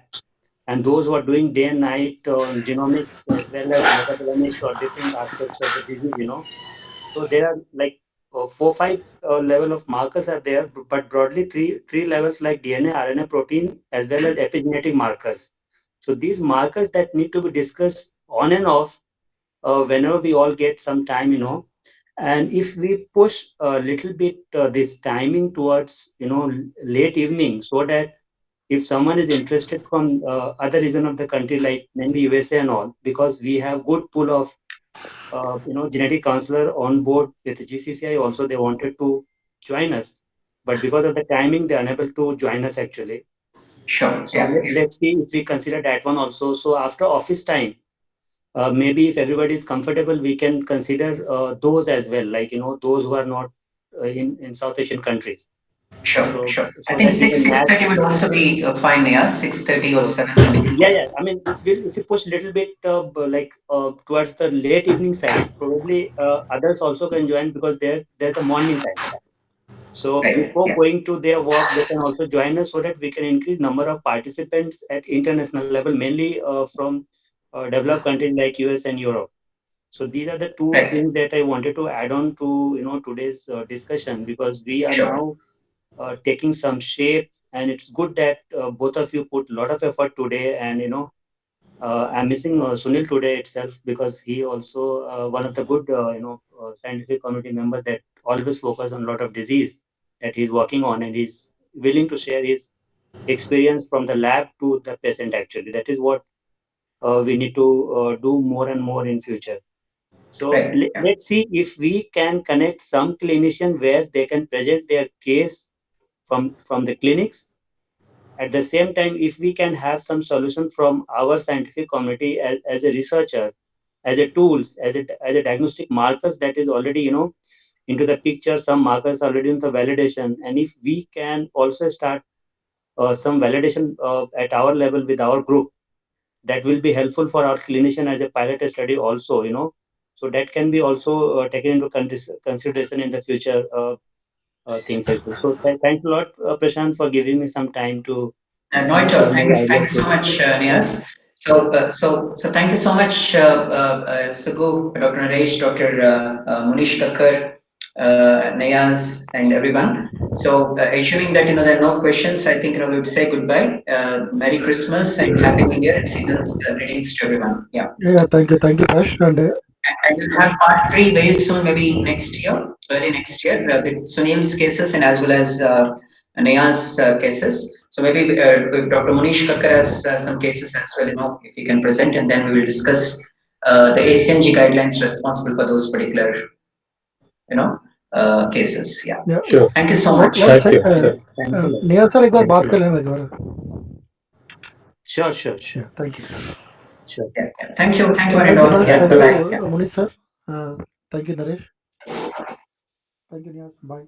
and those who are doing day and night on genomics as well as metabolomics or different aspects of the disease. So there are like 4 5 level of markers are there, but broadly three levels like DNA, RNA, protein, as well as epigenetic markers. So these markers that need to be discussed on and off whenever we all get some time. And if we push a little bit this timing towards late evening, so that if someone is interested from other region of the country like mainly USA and all, because we have good pool of genetic counselor on board with GCCI also, they wanted to join us, but because of the timing they're unable to join us actually. Sure. So Yeah. let's see if we consider that one also. So after office time, maybe if everybody is comfortable, we can consider those as well, like those who are not in South Asian countries. Sure. So Sure. I so think that we six can six match. thirty will also be fine. Yeah, 6:30 or So 7 will be yeah, yeah. I mean, if you push a little bit like towards the late evening side, probably others also can join because there's the morning time. So right. before Yeah. going to their work, they can also join us so that we can increase number of participants at international level, mainly from developed countries like US and Europe. So these are the two Right. things that I wanted to add on to today's discussion, because we are Sure. now taking some shape, and it's good that both of you put a lot of effort today. And I'm missing Sunil today itself, because he also one of the good scientific committee members that always focus on a lot of disease that he's working on, and he's willing to share his experience from the lab to the patient actually. That is what we need to do more and more in future. So Right. Yeah. let's see if we can connect some clinician where they can present their case from the clinics. At the same time, if we can have some solution from our scientific community as a researcher, as a tools, as a diagnostic markers that is already into the picture, some markers already in the validation, and if we can also start some validation at our level with our group, that will be helpful for our clinician as a pilot study also. So that can be also taken into consideration in the future things as well. So thanks a lot, Prashant, for giving me some time to No, at all. share Thank my you. Thank ideas you so today. much, Nias. So thank you so much, Sugu, Dr. Naresh, Dr. Munish Kakkar, Nayaz, and everyone. So, assuming that there are no questions, I think we would say goodbye. Merry Christmas and Happy New Year and season's greetings to everyone. Yeah. Yeah, thank you, Prash. And And we'll have part three very soon, maybe next year, early next year, with Sunil's cases and as well as Neha's cases. So maybe if Dr. Munish Kakkar has some cases as well, if he can present, and then we will discuss the ACMG guidelines responsible for those particular, you know, cases. Yeah. Yeah. Sure. Thank you so One, much. one Thank sec. you. Thank Thanks a lot. Near sir एक बार Thanks a बात lot. कर लेना एक बार. Sure, sure, sure, Thank you. sure. Yeah, yeah. Thank you. Thank you, Thank you, Anindor. Naresh. Yeah. Thank Bye bye. Yeah. you, Munish sir. Thank you, Naresh. Thank you, Niyaz. Bye.